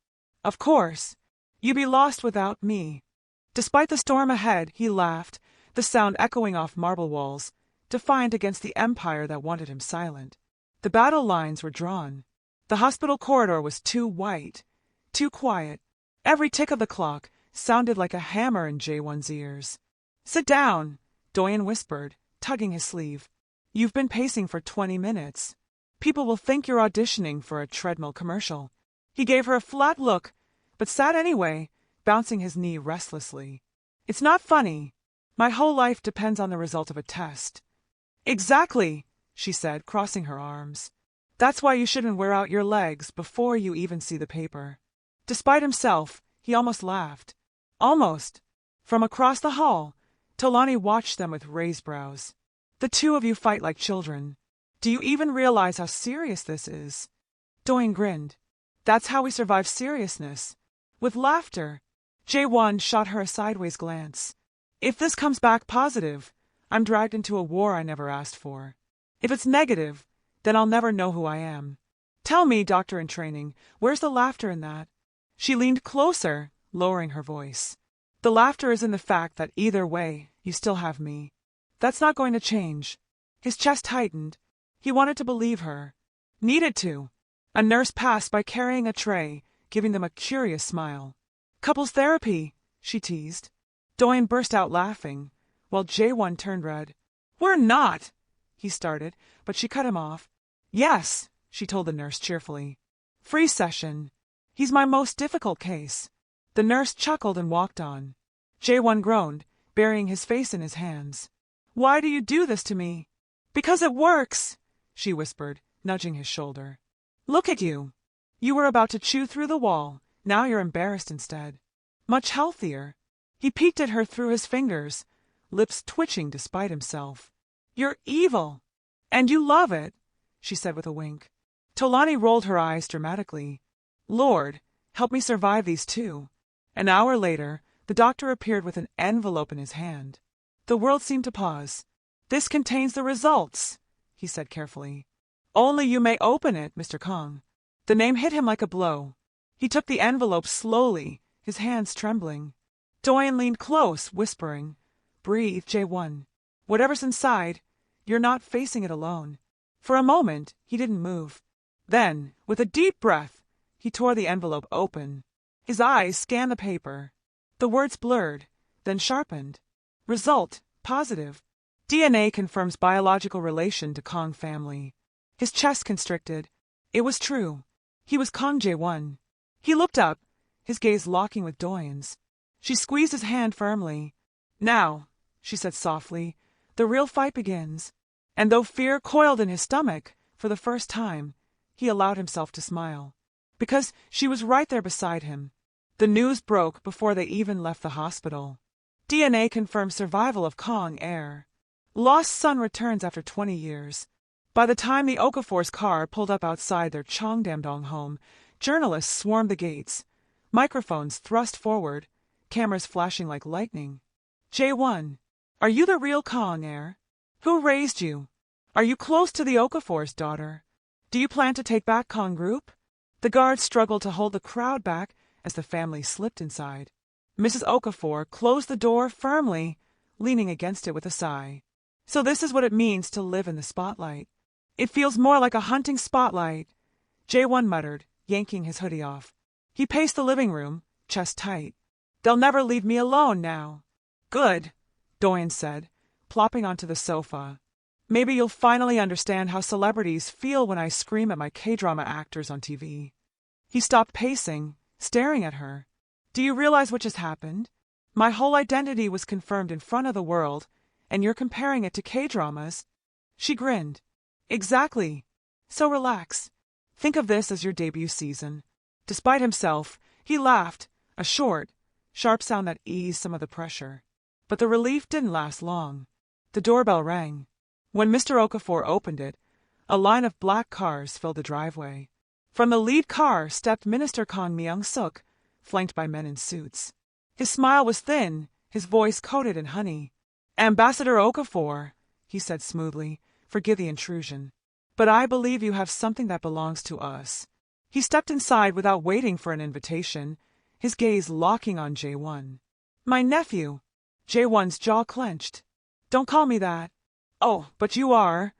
"Of course. You'd be lost without me." Despite the storm ahead, he laughed, the sound echoing off marble walls, defiant against the empire that wanted him silent. The battle lines were drawn. The hospital corridor was too white, too quiet. Every tick of the clock sounded like a hammer in Jae-won's ears. "Sit down," Do-in whispered, tugging his sleeve. "You've been pacing for 20 minutes. People will think you're auditioning for a treadmill commercial." He gave her a flat look, but sat anyway, bouncing his knee restlessly. "It's not funny. My whole life depends on the result of a test." "Exactly," she said, crossing her arms. "That's why you shouldn't wear out your legs before you even see the paper." Despite himself, he almost laughed. Almost. From across the hall, Tolani watched them with raised brows. "The two of you fight like children. Do you even realize how serious this is?" Do-in grinned. "That's how we survive seriousness. With laughter." Jae-won shot her a sideways glance. "If this comes back positive, I'm dragged into a war I never asked for. If it's negative, then I'll never know who I am. Tell me, doctor in training, where's the laughter in that?" She leaned closer, lowering her voice. "The laughter is in the fact that either way, you still have me. That's not going to change." His chest tightened. He wanted to believe her. Needed to. A nurse passed by carrying a tray, giving them a curious smile. "Couples therapy," she teased. Do-in burst out laughing, while Jae-won turned red. "We're not," he started, but she cut him off. "Yes," she told the nurse cheerfully. "Free session. He's my most difficult case." The nurse chuckled and walked on. Jae-won groaned, burying his face in his hands. "Why do you do this to me?" "Because it works," she whispered, nudging his shoulder. "Look at you. You were about to chew through the wall. Now you're embarrassed instead. Much healthier." He peeked at her through his fingers, lips twitching despite himself. "You're evil. And you love it," she said with a wink. Tolani rolled her eyes dramatically. "Lord, help me survive these two." An hour later, the doctor appeared with an envelope in his hand. The world seemed to pause. "This contains the results," he said carefully. "Only you may open it, Mr. Kong." The name hit him like a blow. He took the envelope slowly, his hands trembling. Do-in leaned close, whispering, "Breathe, Jae-won. Whatever's inside, you're not facing it alone." For a moment, he didn't move. Then, with a deep breath, he tore the envelope open. His eyes scanned the paper. The words blurred, then sharpened. Result, positive. DNA confirms biological relation to Kong family. His chest constricted. It was true. He was Kong Jae-won. He looked up, his gaze locking with Doyen's. She squeezed his hand firmly. Now, she said softly, the real fight begins. And though fear coiled in his stomach, for the first time, he allowed himself to smile. Because she was right there beside him. The news broke before they even left the hospital. DNA confirms survival of Kong Heir. Lost son returns after 20 years. By the time the Okafor's car pulled up outside their Cheongdam-dong home, journalists swarmed the gates. Microphones thrust forward, cameras flashing like lightning. Jae-won, are you the real Kong Heir? Who raised you? Are you close to the Okafor's daughter? Do you plan to take back Kong Group? The guards struggled to hold the crowd back as the family slipped inside. Mrs. Okafor closed the door firmly, leaning against it with a sigh. So this is what it means to live in the spotlight. It feels more like a hunting spotlight, Jae-won muttered, yanking his hoodie off. He paced the living room, chest tight. They'll never leave me alone now. Good, Doyen said, plopping onto the sofa. Maybe you'll finally understand how celebrities feel when I scream at my K-drama actors on TV. He stopped pacing, staring at her. Do you realize what just happened? My whole identity was confirmed in front of the world, and you're comparing it to K-dramas? She grinned. Exactly. So relax. Think of this as your debut season. Despite himself, he laughed, a short, sharp sound that eased some of the pressure. But the relief didn't last long. The doorbell rang. When Mr. Okafor opened it, a line of black cars filled the driveway. From the lead car stepped Minister Kang Myung-suk, flanked by men in suits. His smile was thin, his voice coated in honey. Ambassador Okafor, he said smoothly, forgive the intrusion. But I believe you have something that belongs to us. He stepped inside without waiting for an invitation, his gaze locking on Jae-won. My nephew. Jae-won's jaw clenched. Don't call me that. Oh, but you are,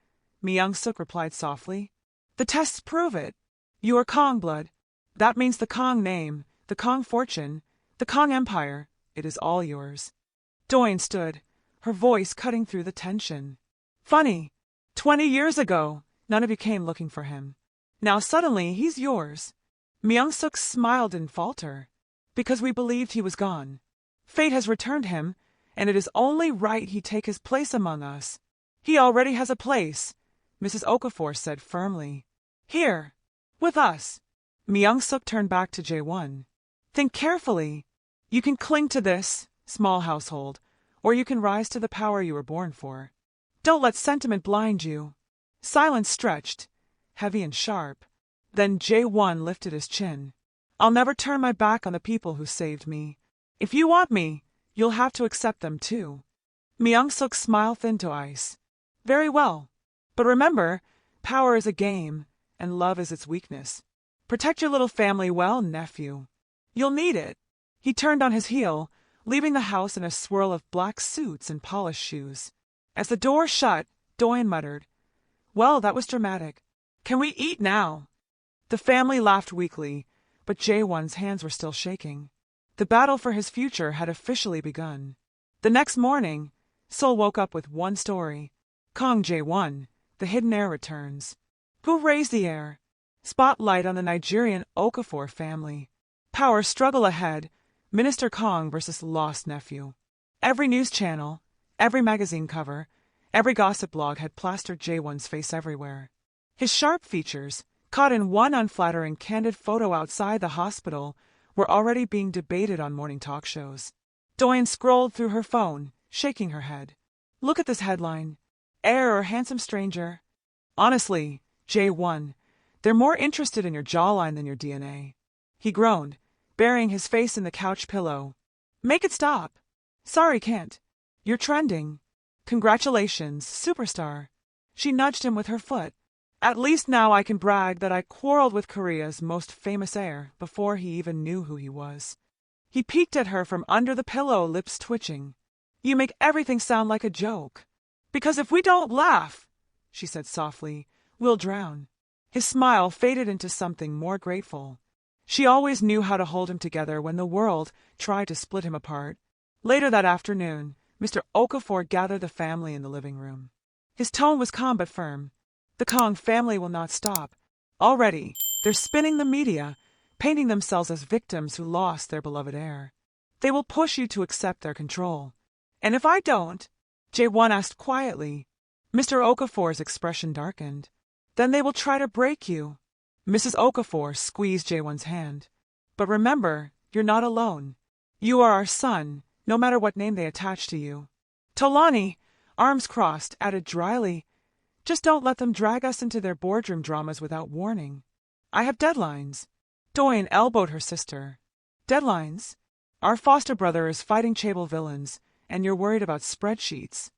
Myung-suk replied softly. The tests prove it. You are Kong blood. That means the Kong name, the Kong fortune, the Kong empire. It is all yours. Doyen stood, her voice cutting through the tension. Funny. 20 years ago, none of you came looking for him. Now suddenly he's yours. Myung-suk smiled and faltered. Because we believed he was gone. Fate has returned him, and it is only right he take his place among us. He already has a place, Mrs. Okafor said firmly. Here, with us. Myung-suk turned back to Jae-won. Think carefully. You can cling to this, small household, or you can rise to the power you were born for. Don't let sentiment blind you. Silence stretched, heavy and sharp. Then Jae-won lifted his chin. I'll never turn my back on the people who saved me. If you want me, you'll have to accept them too. Myung-suk's smile thinned to ice. Very well. But remember, power is a game, and love is its weakness. Protect your little family well, nephew. You'll need it. He turned on his heel, leaving the house in a swirl of black suits and polished shoes. As the door shut, Doyen muttered, Well, that was dramatic. Can we eat now? The family laughed weakly, but Jae-won's hands were still shaking. The battle for his future had officially begun. The next morning, Seoul woke up with one story. Kong Jae-won, the hidden heir returns. Who raised the heir? Spotlight on the Nigerian Okafor family. Power struggle ahead. Minister Kong versus lost nephew. Every news channel, every magazine cover, every gossip blog had plastered Jae-won's face everywhere. His sharp features, caught in one unflattering candid photo outside the hospital, were already being debated on morning talk shows. Doyen scrolled through her phone, shaking her head. Look at this headline. Heir or handsome stranger? Honestly, Jae-won, they're more interested in your jawline than your DNA. He groaned, burying his face in the couch pillow. Make it stop. Sorry, can't. You're trending. Congratulations, superstar. She nudged him with her foot. At least now I can brag that I quarreled with Korea's most famous heir before he even knew who he was. He peeked at her from under the pillow, lips twitching. You make everything sound like a joke. Because if we don't laugh, she said softly, we'll drown. His smile faded into something more grateful. She always knew how to hold him together when the world tried to split him apart. Later that afternoon, Mr. Okafor gathered the family in the living room. His tone was calm but firm. The Kong family will not stop. Already, they're spinning the media, painting themselves as victims who lost their beloved heir. They will push you to accept their control. And if I don't? Jae-won asked quietly. Mr. Okafor's expression darkened. Then they will try to break you. Mrs. Okafor squeezed Jae-won's hand. But remember, you're not alone. You are our son, no matter what name they attach to you. Tolani, arms crossed, added dryly, just don't let them drag us into their boardroom dramas without warning. I have deadlines. Doyen elbowed her sister. Deadlines? Our foster brother is fighting Chaebol villains, and you're worried about spreadsheets.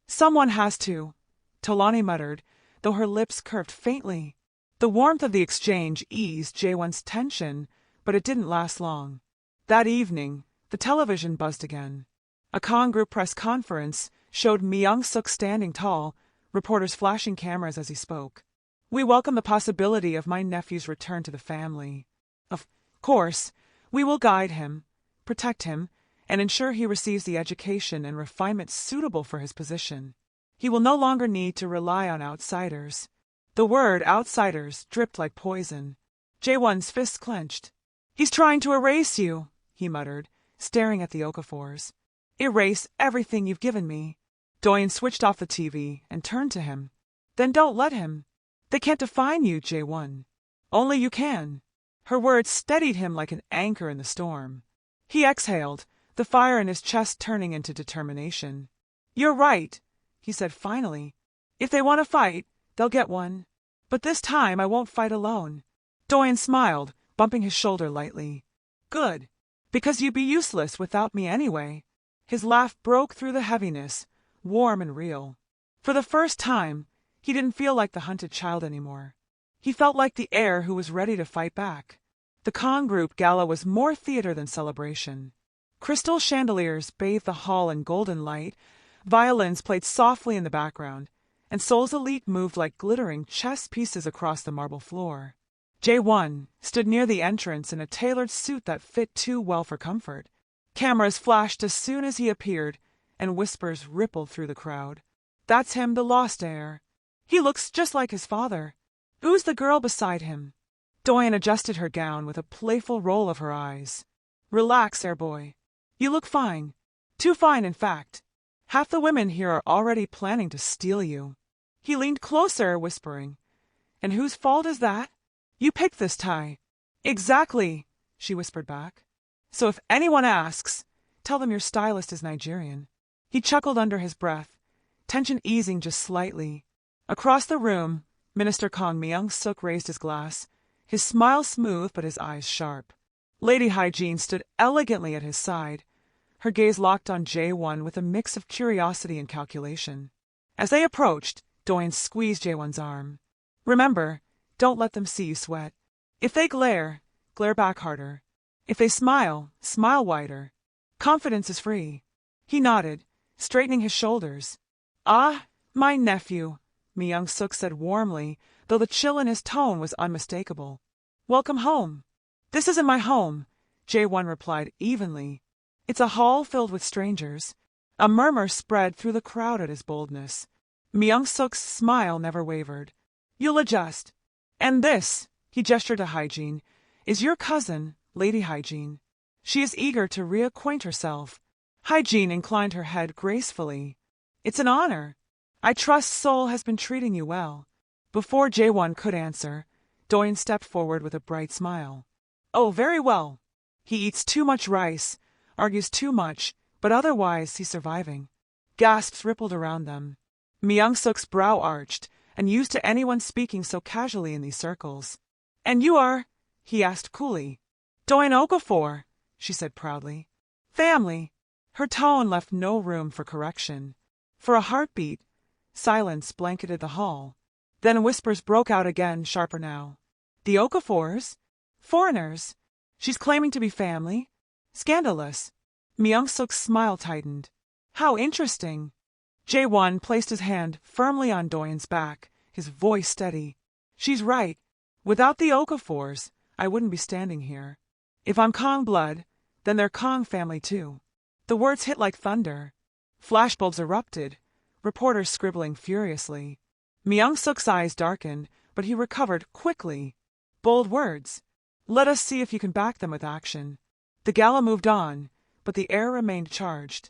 Someone has to, Tolani muttered, though her lips curved faintly. The warmth of the exchange eased Jae-won's tension, but it didn't last long. That evening, the television buzzed again. A Kong Group press conference showed Myung-suk standing tall, reporters flashing cameras as he spoke. We welcome the possibility of my nephew's return to the family. Of course, we will guide him, protect him, and ensure he receives the education and refinement suitable for his position. He will no longer need to rely on outsiders. The word outsiders dripped like poison. Jae-won's fists clenched. He's trying to erase you, he muttered, staring at the Okafors. Erase everything you've given me. Doyen switched off the TV and turned to him. Then don't let him. They can't define you, Jae-won. Only you can. Her words steadied him like an anchor in the storm. He exhaled, the fire in his chest turning into determination. You're right, he said finally. If they want to fight, they'll get one. But this time I won't fight alone. Doyen smiled, bumping his shoulder lightly. Good. Because you'd be useless without me anyway. His laugh broke through the heaviness, warm and real. For the first time, he didn't feel like the hunted child anymore. He felt like the heir who was ready to fight back. The Kong Group gala was more theater than celebration. Crystal chandeliers bathed the hall in golden light, violins played softly in the background, and Seoul's elite moved like glittering chess pieces across the marble floor. Jae-won stood near the entrance in a tailored suit that fit too well for comfort. Cameras flashed as soon as he appeared, and whispers rippled through the crowd. That's him, the lost heir. He looks just like his father. Who's the girl beside him? Doyen adjusted her gown with a playful roll of her eyes. Relax, heir boy. You look fine. Too fine, in fact. Half the women here are already planning to steal you. He leaned closer, whispering. And whose fault is that? You picked this tie. Exactly, she whispered back. So if anyone asks, tell them your stylist is Nigerian. He chuckled under his breath, tension easing just slightly. Across the room, Minister Kong Myung-suk raised his glass, his smile smooth but his eyes sharp. Lady Hygiene stood elegantly at his side, her gaze locked on Jae-won with a mix of curiosity and calculation. As they approached, Doyen squeezed Jae-won's arm. Remember, don't let them see you sweat. If they glare, glare back harder. If they smile, smile wider. Confidence is free. He nodded, straightening his shoulders. Ah, my nephew, Myung-suk said warmly, though the chill in his tone was unmistakable. Welcome home. This isn't my home, Jae-won replied evenly. It's a hall filled with strangers. A murmur spread through the crowd at his boldness. Myung-suk's smile never wavered. You'll adjust. And this, he gestured to Hygiene, is your cousin, Lady Hygiene. She is eager to reacquaint herself. Hygiene inclined her head gracefully. It's an honor. I trust Seoul has been treating you well. Before Jae-won could answer, Doyen stepped forward with a bright smile. Oh, very well. He eats too much rice, argues too much, but otherwise he's surviving. Gasps rippled around them. Myung-suk's brow arched, and used to anyone speaking so casually in these circles. And you are? He asked coolly. Doyen Okafor, she said proudly. Family. Her tone left no room for correction. For a heartbeat, silence blanketed the hall. Then whispers broke out again, sharper now. The Okafors? Foreigners? She's claiming to be family? Scandalous. Myung-suk's smile tightened. How interesting. Jae-won placed his hand firmly on Doyen's back, his his voice steady. She's right. Without the Okafors, I wouldn't be standing here. If I'm Kong blood, then they're Kong family too. The words hit like thunder. Flashbulbs erupted, reporters scribbling furiously. Myung-suk's eyes darkened, but he recovered quickly. Bold words. Let us see if you can back them with action. The gala moved on, but the air remained charged.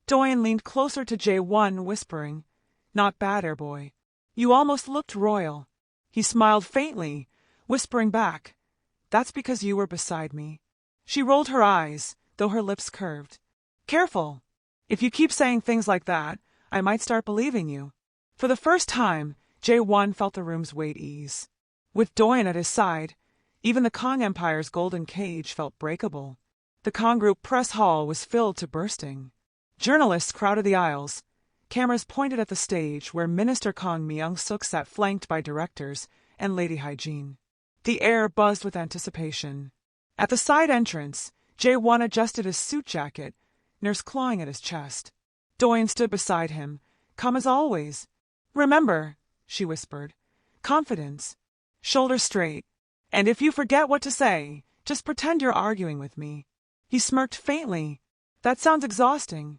Doyen leaned closer to Jae-won, whispering, "Not bad, air boy. You almost looked royal." He smiled faintly, whispering back, "That's because you were beside me." She rolled her eyes, though her lips curved. "Careful. If you keep saying things like that, I might start believing you." For the first time, Jae-won felt the room's weight ease. With Doyen at his side, even the Kong Empire's golden cage felt breakable. The Kong Group press hall was filled to bursting. Journalists crowded the aisles. Cameras pointed at the stage where Minister Kong Myung-suk sat flanked by directors and Lady Hygiene. The air buzzed with anticipation. At the side entrance, Jae-won adjusted his suit jacket, nurse clawing at his chest. Doyen stood beside him, calm as always. "Remember," she whispered, "confidence. Shoulders straight. And if you forget what to say, just pretend you're arguing with me." He smirked faintly. "That sounds exhausting."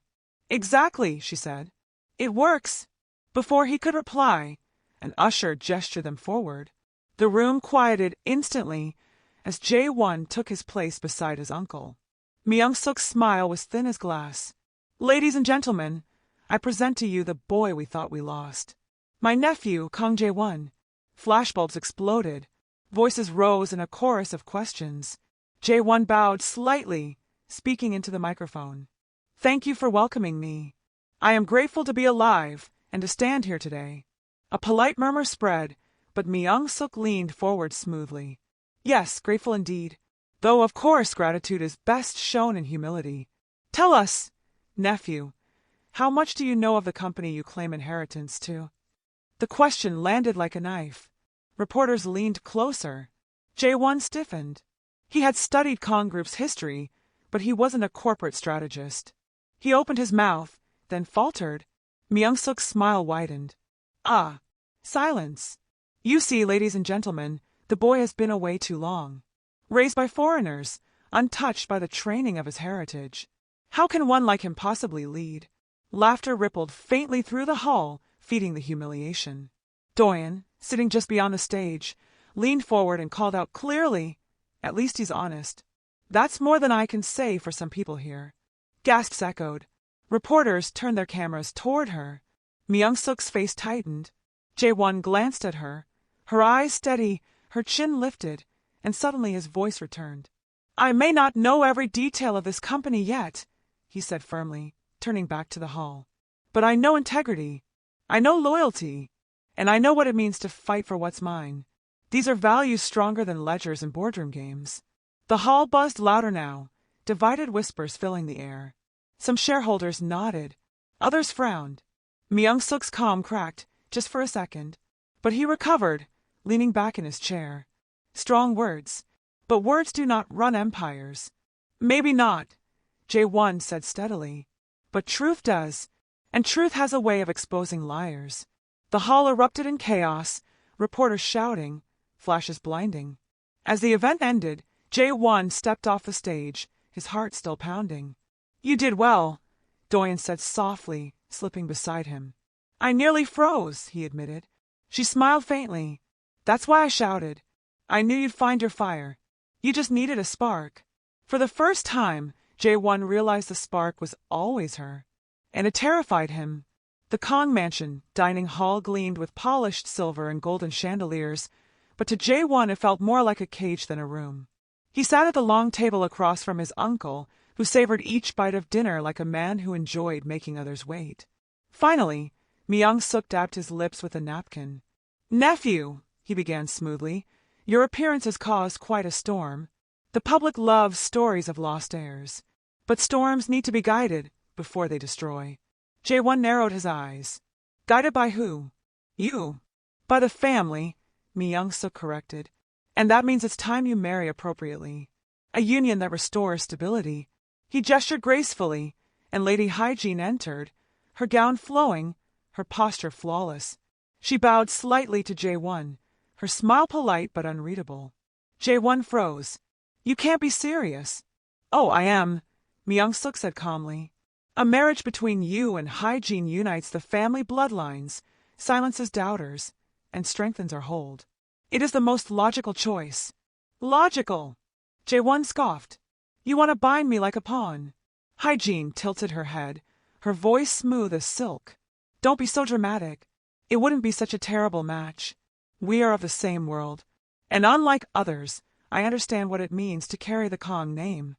"Exactly," she said. "It works." Before he could reply, an usher gestured them forward. The room quieted instantly as Jae-won took his place beside his uncle. Myung-suk's smile was thin as glass. "Ladies and gentlemen, I present to you the boy we thought we lost. My nephew, Kong Jae-won." Flashbulbs exploded. Voices rose in a chorus of questions. Jae-won bowed slightly, speaking into the microphone. "Thank you for welcoming me. I am grateful to be alive and to stand here today." A polite murmur spread, but Myung-suk leaned forward smoothly. "Yes, grateful indeed. Though, of course, gratitude is best shown in humility. Tell us, nephew, how much do you know of the company you claim inheritance to?" The question landed like a knife. Reporters leaned closer. Jae-won stiffened. He had studied Kong Group's history, but he wasn't a corporate strategist. He opened his mouth, then faltered. Myung-suk's smile widened. "Ah, silence. You see, ladies and gentlemen, the boy has been away too long. Raised by foreigners, untouched by the training of his heritage. How can one like him possibly lead?" Laughter rippled faintly through the hall, feeding the humiliation. Doyen, sitting just beyond the stage, leaned forward and called out clearly, "At least he's honest." "That's more than I can say for some people here." Gasps echoed. Reporters turned their cameras toward her. Myung-suk's face tightened. Jae-won glanced at her, her eyes steady, her chin lifted, and suddenly his voice returned. "I may not know every detail of this company yet," he said firmly, turning back to the hall. "But I know integrity. I know loyalty. And I know what it means to fight for what's mine. These are values stronger than ledgers and boardroom games." The hall buzzed louder now, divided whispers filling the air. Some shareholders nodded. Others frowned. Myung-suk's calm cracked, just for a second. But he recovered, leaning back in his chair. Strong words. But words do not run empires. "Maybe not," Jae-won said steadily. "But truth does, and truth has a way of exposing liars." The hall erupted in chaos, reporters shouting, flashes blinding. As the event ended, Jae-won stepped off the stage, his heart still pounding. "You did well," Doyen said softly, slipping beside him. "I nearly froze," he admitted. She smiled faintly. "That's why I shouted. I knew you'd find your fire. You just needed a spark." For the first time, Jae-won realized the spark was always her. And it terrified him. The Kong Mansion dining hall gleamed with polished silver and golden chandeliers, but to Jae-won it felt more like a cage than a room. He sat at the long table across from his uncle, who savored each bite of dinner like a man who enjoyed making others wait. Finally, Myung-suk dabbed his lips with a napkin. "Nephew," he began smoothly, "your appearance has caused quite a storm. The public loves stories of lost heirs. But storms need to be guided before they destroy." Jae-won narrowed his eyes. "Guided by who?" "You." "By the family," Myung-suk corrected. "And that means it's time you marry appropriately. A union that restores stability." He gestured gracefully, and Lady Hygiene entered, her gown flowing, her posture flawless. She bowed slightly to Jae-won, her smile polite but unreadable. Jae-won froze. You can't be serious. Oh, I am, Myung-suk said calmly. A marriage between you and Hyejin unites the family bloodlines, silences doubters, and strengthens our hold. It is the most logical choice. Logical! Jae-won scoffed. You want to bind me like a pawn. Hyejin tilted her head, her voice smooth as silk. Don't be so dramatic. It wouldn't be such a terrible match. We are of the same world, and unlike others, I understand what it means to carry the Kong name.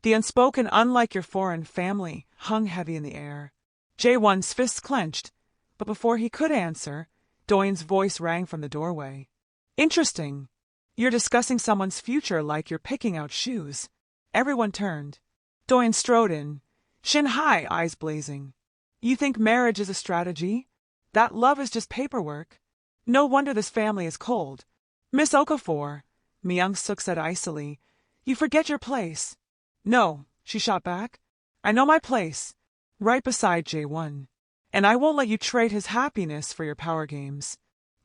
The unspoken, unlike your foreign family, hung heavy in the air. Jae-won's fists clenched, but before he could answer, Doyen's voice rang from the doorway. Interesting. You're discussing someone's future like you're picking out shoes. Everyone turned. Doyen strode in, chin high, eyes blazing. You think marriage is a strategy? That love is just paperwork. No wonder this family is cold. Miss Okafor, Myung-suk said icily, you forget your place. No, she shot back. I know my place, right beside Jae-won. And I won't let you trade his happiness for your power games.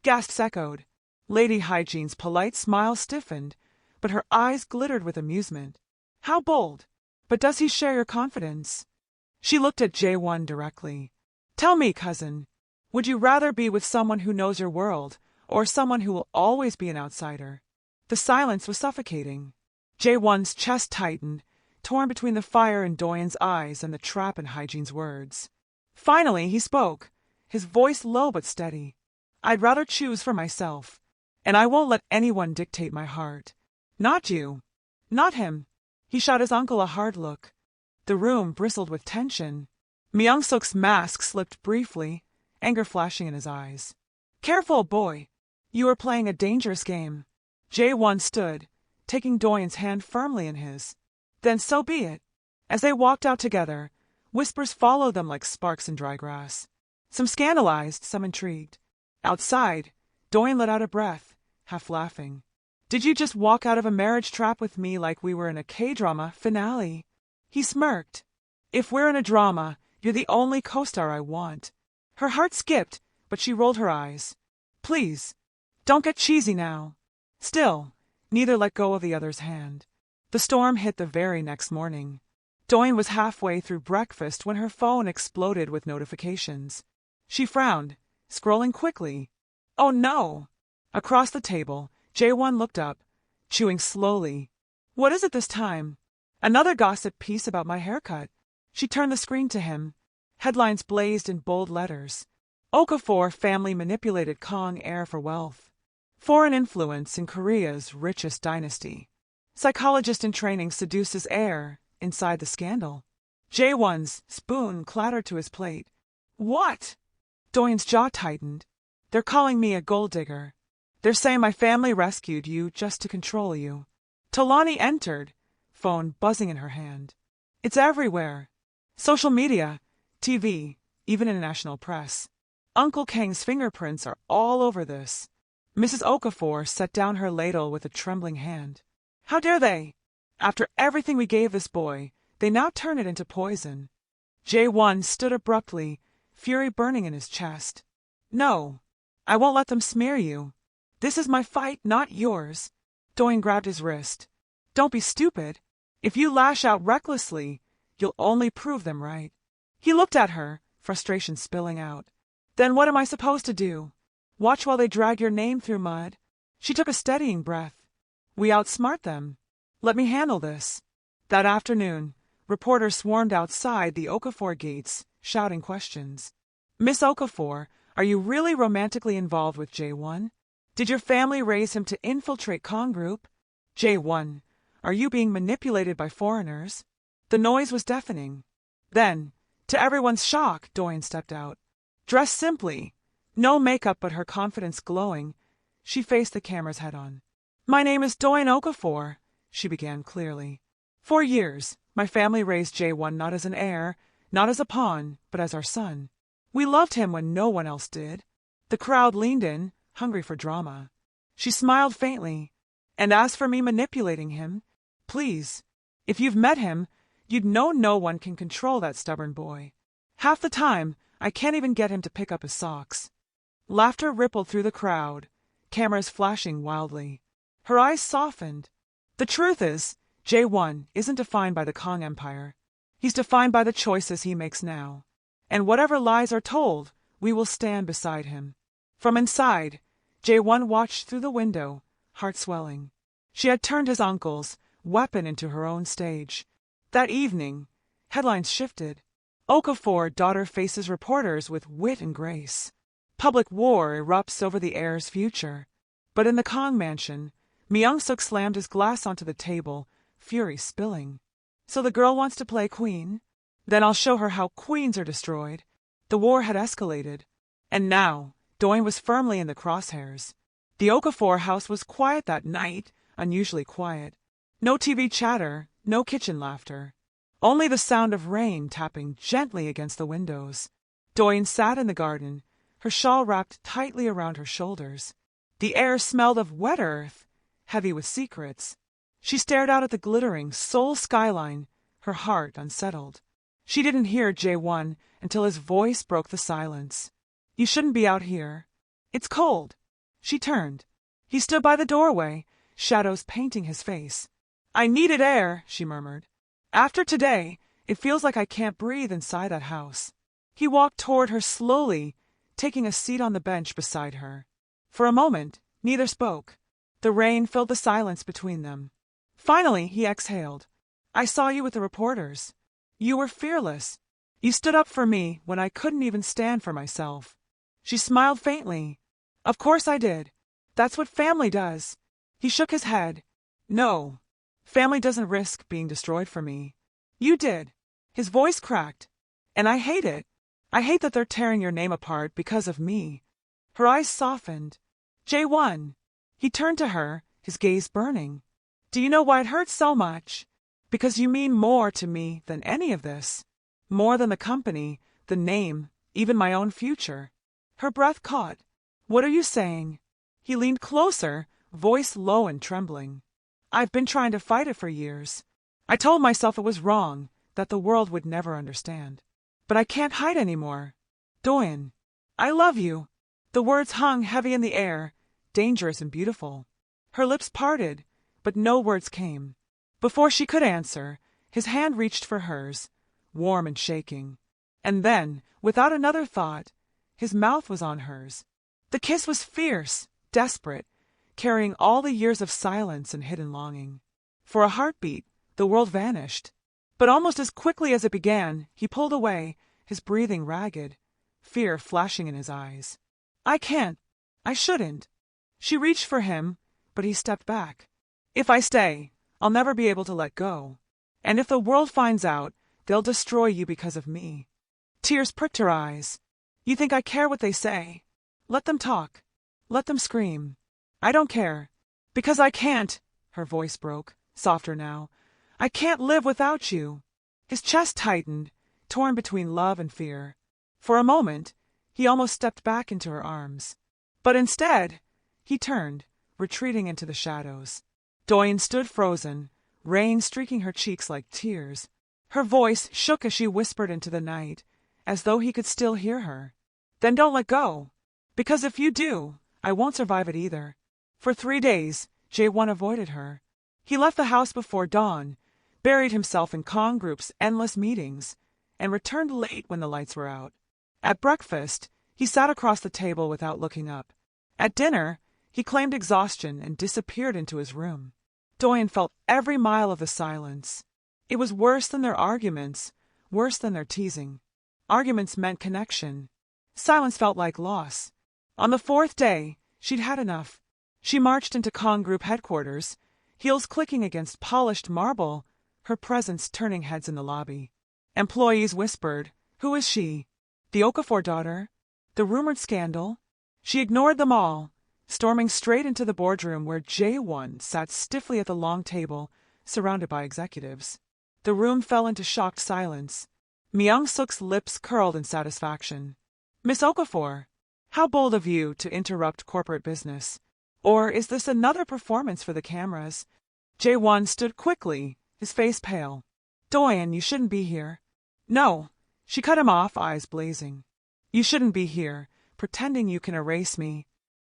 Gasps echoed. Lady Hyejin's polite smile stiffened, but her eyes glittered with amusement. How bold! But does he share your confidence? She looked at Jae-won directly. Tell me, cousin, would you rather be with someone who knows your world, or someone who will always be an outsider? The silence was suffocating. Jae-won's chest tightened, torn between the fire in Doyen's eyes and the trap in Hyejin's words. Finally, he spoke, his voice low but steady. I'd rather choose for myself, and I won't let anyone dictate my heart. Not you. Not him. He shot his uncle a hard look. The room bristled with tension. Myung-suk's mask slipped briefly, anger flashing in his eyes. Careful, boy. You are playing a dangerous game. Jae-won stood, taking Doyen's hand firmly in his. Then so be it. As they walked out together, whispers followed them like sparks in dry grass. Some scandalized, some intrigued. Outside, Doyen let out a breath, half laughing. Did you just walk out of a marriage trap with me like we were in a K-drama finale? He smirked. If we're in a drama, you're the only co-star I want. Her heart skipped, but she rolled her eyes. Please, don't get cheesy now. Still, neither let go of the other's hand. The storm hit the very next morning. Doyen was halfway through breakfast when her phone exploded with notifications. She frowned, scrolling quickly. Oh no! Across the table, Jae-won looked up, chewing slowly. What is it this time? Another gossip piece about my haircut. She turned the screen to him. Headlines blazed in bold letters. Okafor family manipulated Kong heir for wealth. Foreign influence in Korea's richest dynasty. Psychologist in training seduces heir inside the scandal. Jae-won's spoon clattered to his plate. What? Doyen's jaw tightened. They're calling me a gold digger. They're saying my family rescued you just to control you. Talani entered, phone buzzing in her hand. It's everywhere. Social media, TV, even international press. Uncle Kang's fingerprints are all over this. Mrs. Okafor set down her ladle with a trembling hand. How dare they? After everything we gave this boy, they now turn it into poison. Jae-won stood abruptly, fury burning in his chest. No, I won't let them smear you. This is my fight, not yours. Doyen grabbed his wrist. Don't be stupid. If you lash out recklessly, you'll only prove them right. He looked at her, frustration spilling out. Then what am I supposed to do? Watch while they drag your name through mud? She took a steadying breath. We outsmart them. Let me handle this. That afternoon, reporters swarmed outside the Okafor gates, shouting questions. Miss Okafor, are you really romantically involved with Jae-won? Did your family raise him to infiltrate Kong Group? Jae-won, are you being manipulated by foreigners? The noise was deafening. Then, to everyone's shock, Doyen stepped out. Dressed simply, no makeup but her confidence glowing, she faced the camera's head-on. My name is Doyen Okafor, she began clearly. For years, my family raised Jae-won not as an heir, not as a pawn, but as our son. We loved him when no one else did. The crowd leaned in, hungry for drama. She smiled faintly. And as for me manipulating him, please, if you've met him, you'd know no one can control that stubborn boy. Half the time, I can't even get him to pick up his socks. Laughter rippled through the crowd, cameras flashing wildly. Her eyes softened. The truth is, Jae-won isn't defined by the Kong Empire. He's defined by the choices he makes now. And whatever lies are told, we will stand beside him. From inside, Jae-won watched through the window, heart swelling. She had turned his uncle's weapon into her own stage. That evening, headlines shifted. Okafor daughter faces reporters with wit and grace. Public war erupts over the heir's future. But in the Kong mansion, Myung-suk slammed his glass onto the table, fury spilling. So the girl wants to play queen? Then I'll show her how queens are destroyed. The war had escalated. And now, Doin was firmly in the crosshairs. The Okafor house was quiet that night, unusually quiet. No TV chatter, no kitchen laughter. Only the sound of rain tapping gently against the windows. Doin sat in the garden, her shawl wrapped tightly around her shoulders. The air smelled of wet earth, heavy with secrets. She stared out at the glittering Seoul skyline, her heart unsettled. She didn't hear Jae-won until his voice broke the silence. You shouldn't be out here. It's cold. She turned. He stood by the doorway, shadows painting his face. I needed air, she murmured. After today, it feels like I can't breathe inside that house. He walked toward her slowly, taking a seat on the bench beside her. For a moment, neither spoke. The rain filled the silence between them. Finally, he exhaled. I saw you with the reporters. You were fearless. You stood up for me when I couldn't even stand for myself. She smiled faintly. Of course I did. That's what family does. He shook his head. No. Family doesn't risk being destroyed for me. You did. His voice cracked. And I hate it. I hate that they're tearing your name apart because of me. Her eyes softened. Jae-won. He turned to her, his gaze burning. Do you know why it hurts so much? Because you mean more to me than any of this. More than the company, the name, even my own future. Her breath caught. What are you saying? He leaned closer, voice low and trembling. I've been trying to fight it for years. I told myself it was wrong, that the world would never understand. But I can't hide anymore. Doin, I love you. The words hung heavy in the air, dangerous and beautiful. Her lips parted, but no words came. Before she could answer, his hand reached for hers, warm and shaking. And then, without another thought, his mouth was on hers. The kiss was fierce, desperate, carrying all the years of silence and hidden longing. For a heartbeat, the world vanished. But almost as quickly as it began, he pulled away, his breathing ragged, fear flashing in his eyes. I can't. I shouldn't. She reached for him, but he stepped back. If I stay, I'll never be able to let go. And if the world finds out, they'll destroy you because of me. Tears pricked her eyes. You think I care what they say? Let them talk. Let them scream. I don't care. Because I can't. Her voice broke, softer now. I can't live without you. His chest tightened, torn between love and fear. For a moment, he almost stepped back into her arms. But instead, he turned, retreating into the shadows. Doin stood frozen, rain streaking her cheeks like tears. Her voice shook as she whispered into the night, as though he could still hear her. Then don't let go. Because if you do, I won't survive it either. For 3 days, Jae-won avoided her. He left the house before dawn, buried himself in Kong Group's endless meetings, and returned late when the lights were out. At breakfast, he sat across the table without looking up. At dinner, he claimed exhaustion and disappeared into his room. Doin felt every mile of the silence. It was worse than their arguments, worse than their teasing. Arguments meant connection. Silence felt like loss. On the 4th day, she'd had enough. She marched into Kong Group headquarters, heels clicking against polished marble, her presence turning heads in the lobby. Employees whispered, "Who is she? The Okafor daughter? The rumored scandal?" She ignored them all, storming straight into the boardroom where Jae-won sat stiffly at the long table, surrounded by executives. The room fell into shocked silence. Myung-suk's lips curled in satisfaction. "Miss Okafor, how bold of you to interrupt corporate business. Or is this another performance for the cameras?" Jae-won stood quickly, his face pale. "Doin, you shouldn't be here." "No." She cut him off, eyes blazing. "You shouldn't be here, pretending you can erase me."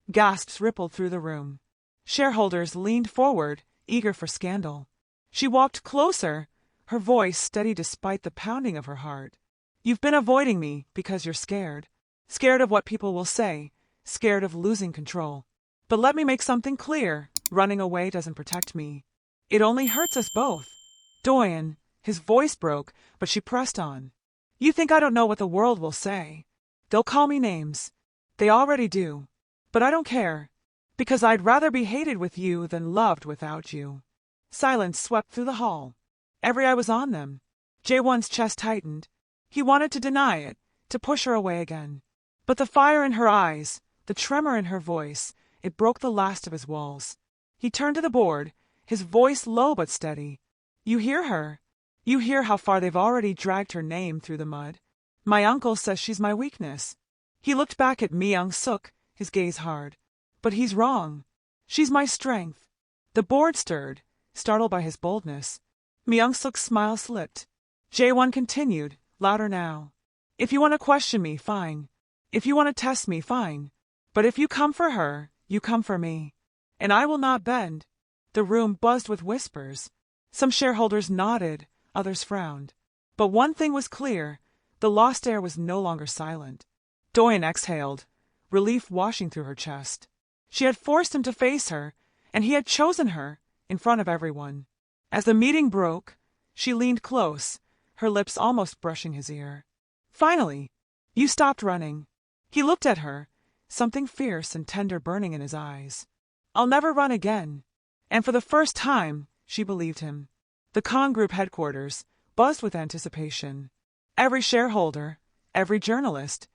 Gasps rippled through the room. Shareholders leaned forward, eager for scandal. She walked closer, her voice steady despite the pounding of her heart. "You've been avoiding me because you're scared. Scared of what people will say, scared of losing control. But let me make something clear. Running away doesn't protect me. It only hurts us both." Doyen, his voice broke, but she pressed on. "You think I don't know what the world will say. They'll call me names. They already do. But I don't care, because I'd rather be hated with you than loved without you." Silence swept through the hall. Every eye was on them. Jae-won's chest tightened. He wanted to deny it, to push her away again. But the fire in her eyes, the tremor in her voice, it broke the last of his walls. He turned to the board, his voice low but steady. "You hear her? You hear how far they've already dragged her name through the mud? My uncle says she's my weakness." He looked back at Myung-suk, his gaze hard. "But he's wrong. She's my strength." The board stirred, startled by his boldness. Myung-suk's smile slipped. Jae-won continued, louder now. "If you want to question me, fine. If you want to test me, fine. But if you come for her, you come for me. And I will not bend." The room buzzed with whispers. Some shareholders nodded, others frowned. But one thing was clear, the lost air was no longer silent. Doyen exhaled, relief washing through her chest. She had forced him to face her, and he had chosen her, in front of everyone. As the meeting broke, she leaned close, her lips almost brushing his ear. "Finally, you stopped running." He looked at her, something fierce and tender burning in his eyes. "I'll never run again." And for the first time, she believed him. The Kong Group headquarters buzzed with anticipation. Every shareholder, every journalist,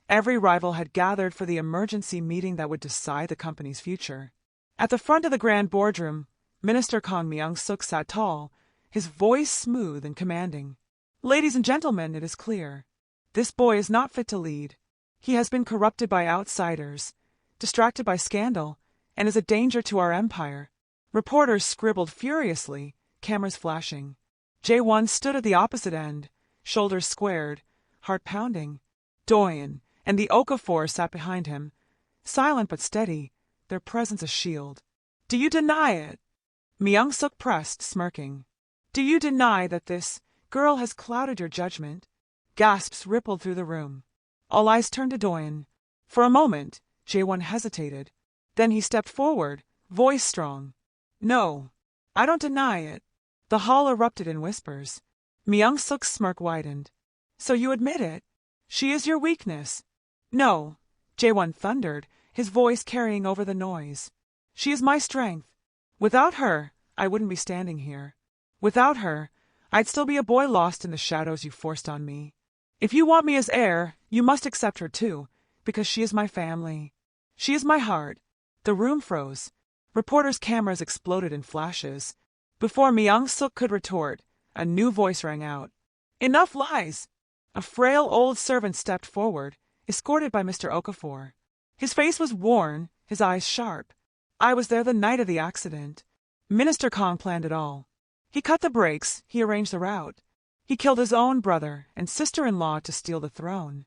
every rival had gathered for the emergency meeting that would decide the company's future. At the front of the grand boardroom, Minister Kang Myung-suk sat tall, his voice smooth and commanding. "Ladies and gentlemen, it is clear. This boy is not fit to lead. He has been corrupted by outsiders, distracted by scandal, and is a danger to our empire." Reporters scribbled furiously, cameras flashing. Jae-won stood at the opposite end, shoulders squared, heart pounding. Doyen and the Okafor sat behind him, silent but steady, their presence a shield. "Do you deny it?" Myung-suk pressed, smirking. "Do you deny that this girl has clouded your judgment?" Gasps rippled through the room. All eyes turned to Doyen. For a moment, Jae-won hesitated. Then he stepped forward, voice strong. "No, I don't deny it." The hall erupted in whispers. Myung-suk's smirk widened. "So you admit it? She is your weakness?" "No," Jae-won thundered, his voice carrying over the noise. "She is my strength. Without her, I wouldn't be standing here. Without her, I'd still be a boy lost in the shadows you forced on me. If you want me as heir, you must accept her too, because she is my family. She is my heart." The room froze. Reporters' cameras exploded in flashes. Before Myung-suk could retort, a new voice rang out. "Enough lies!" A frail old servant stepped forward, escorted by Mr. Okafor. His face was worn, his eyes sharp. "I was there the night of the accident. Minister Kong planned it all. He cut the brakes, he arranged the route. He killed his own brother and sister-in-law to steal the throne."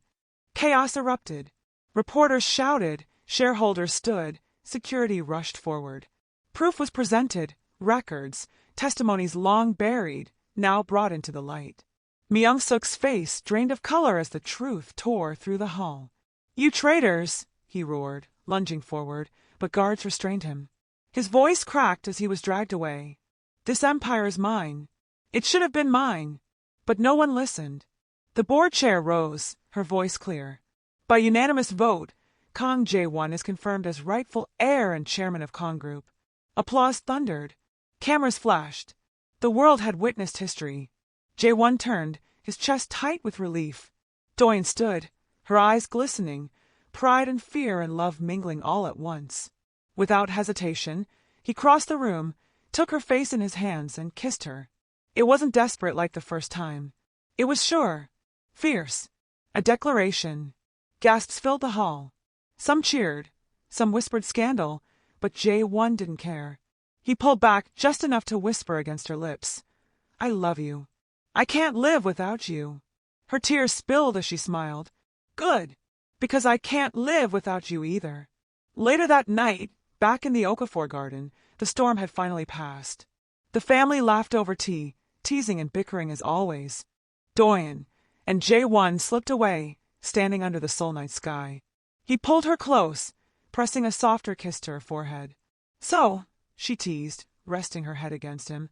Chaos erupted. Reporters shouted, shareholders stood, security rushed forward. Proof was presented, records, testimonies long buried, now brought into the light. Myung-suk's face drained of color as the truth tore through the hall. "You traitors!" he roared, lunging forward, but guards restrained him. His voice cracked as he was dragged away. "This empire is mine. It should have been mine." But no one listened. The board chair rose, her voice clear. "By unanimous vote, Kang Jae-won is confirmed as rightful heir and chairman of Kong Group." Applause thundered. Cameras flashed. The world had witnessed history. Jae-won turned, his chest tight with relief. Doyen stood, her eyes glistening, pride and fear and love mingling all at once. Without hesitation, he crossed the room, took her face in his hands, and kissed her. It wasn't desperate like the first time. It was sure, fierce, a declaration. Gasps filled the hall. Some cheered, some whispered scandal, but Jae-won didn't care. He pulled back just enough to whisper against her lips, "I love you. I can't live without you." Her tears spilled as she smiled. "Good. Because I can't live without you either. Later that night, back in the Okafor garden, the storm had finally passed. The family laughed over tea, teasing and bickering as always. Doyen and Jae-won slipped away, standing under the Seoul night sky. He pulled her close, pressing a softer kiss to her forehead. "So," she teased, resting her head against him,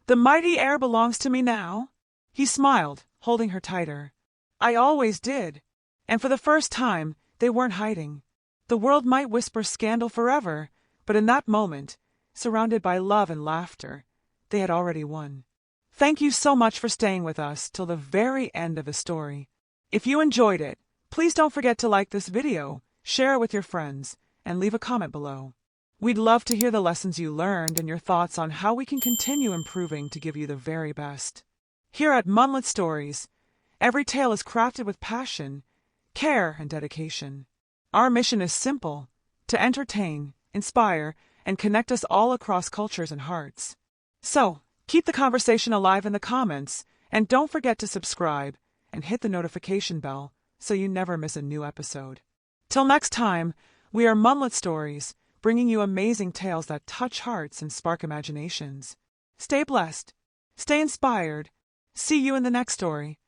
"the mighty Heir belongs to me now?" He smiled, holding her tighter. "I always did." And for the first time, they weren't hiding. The world might whisper scandal forever, but in that moment, surrounded by love and laughter, they had already won. Thank you so much for staying with us till the very end of the story. If you enjoyed it, please don't forget to like this video, share it with your friends, and leave a comment below. We'd love to hear the lessons you learned and your thoughts on how we can continue improving to give you the very best. Here at Munlyt Stories, every tale is crafted with passion, care, and dedication. Our mission is simple: to entertain, inspire, and connect us all across cultures and hearts. So, keep the conversation alive in the comments, and don't forget to subscribe and hit the notification bell so you never miss a new episode. Till next time, we are Munlyt Stories, bringing you amazing tales that touch hearts and spark imaginations. Stay blessed, stay inspired. See you in the next story.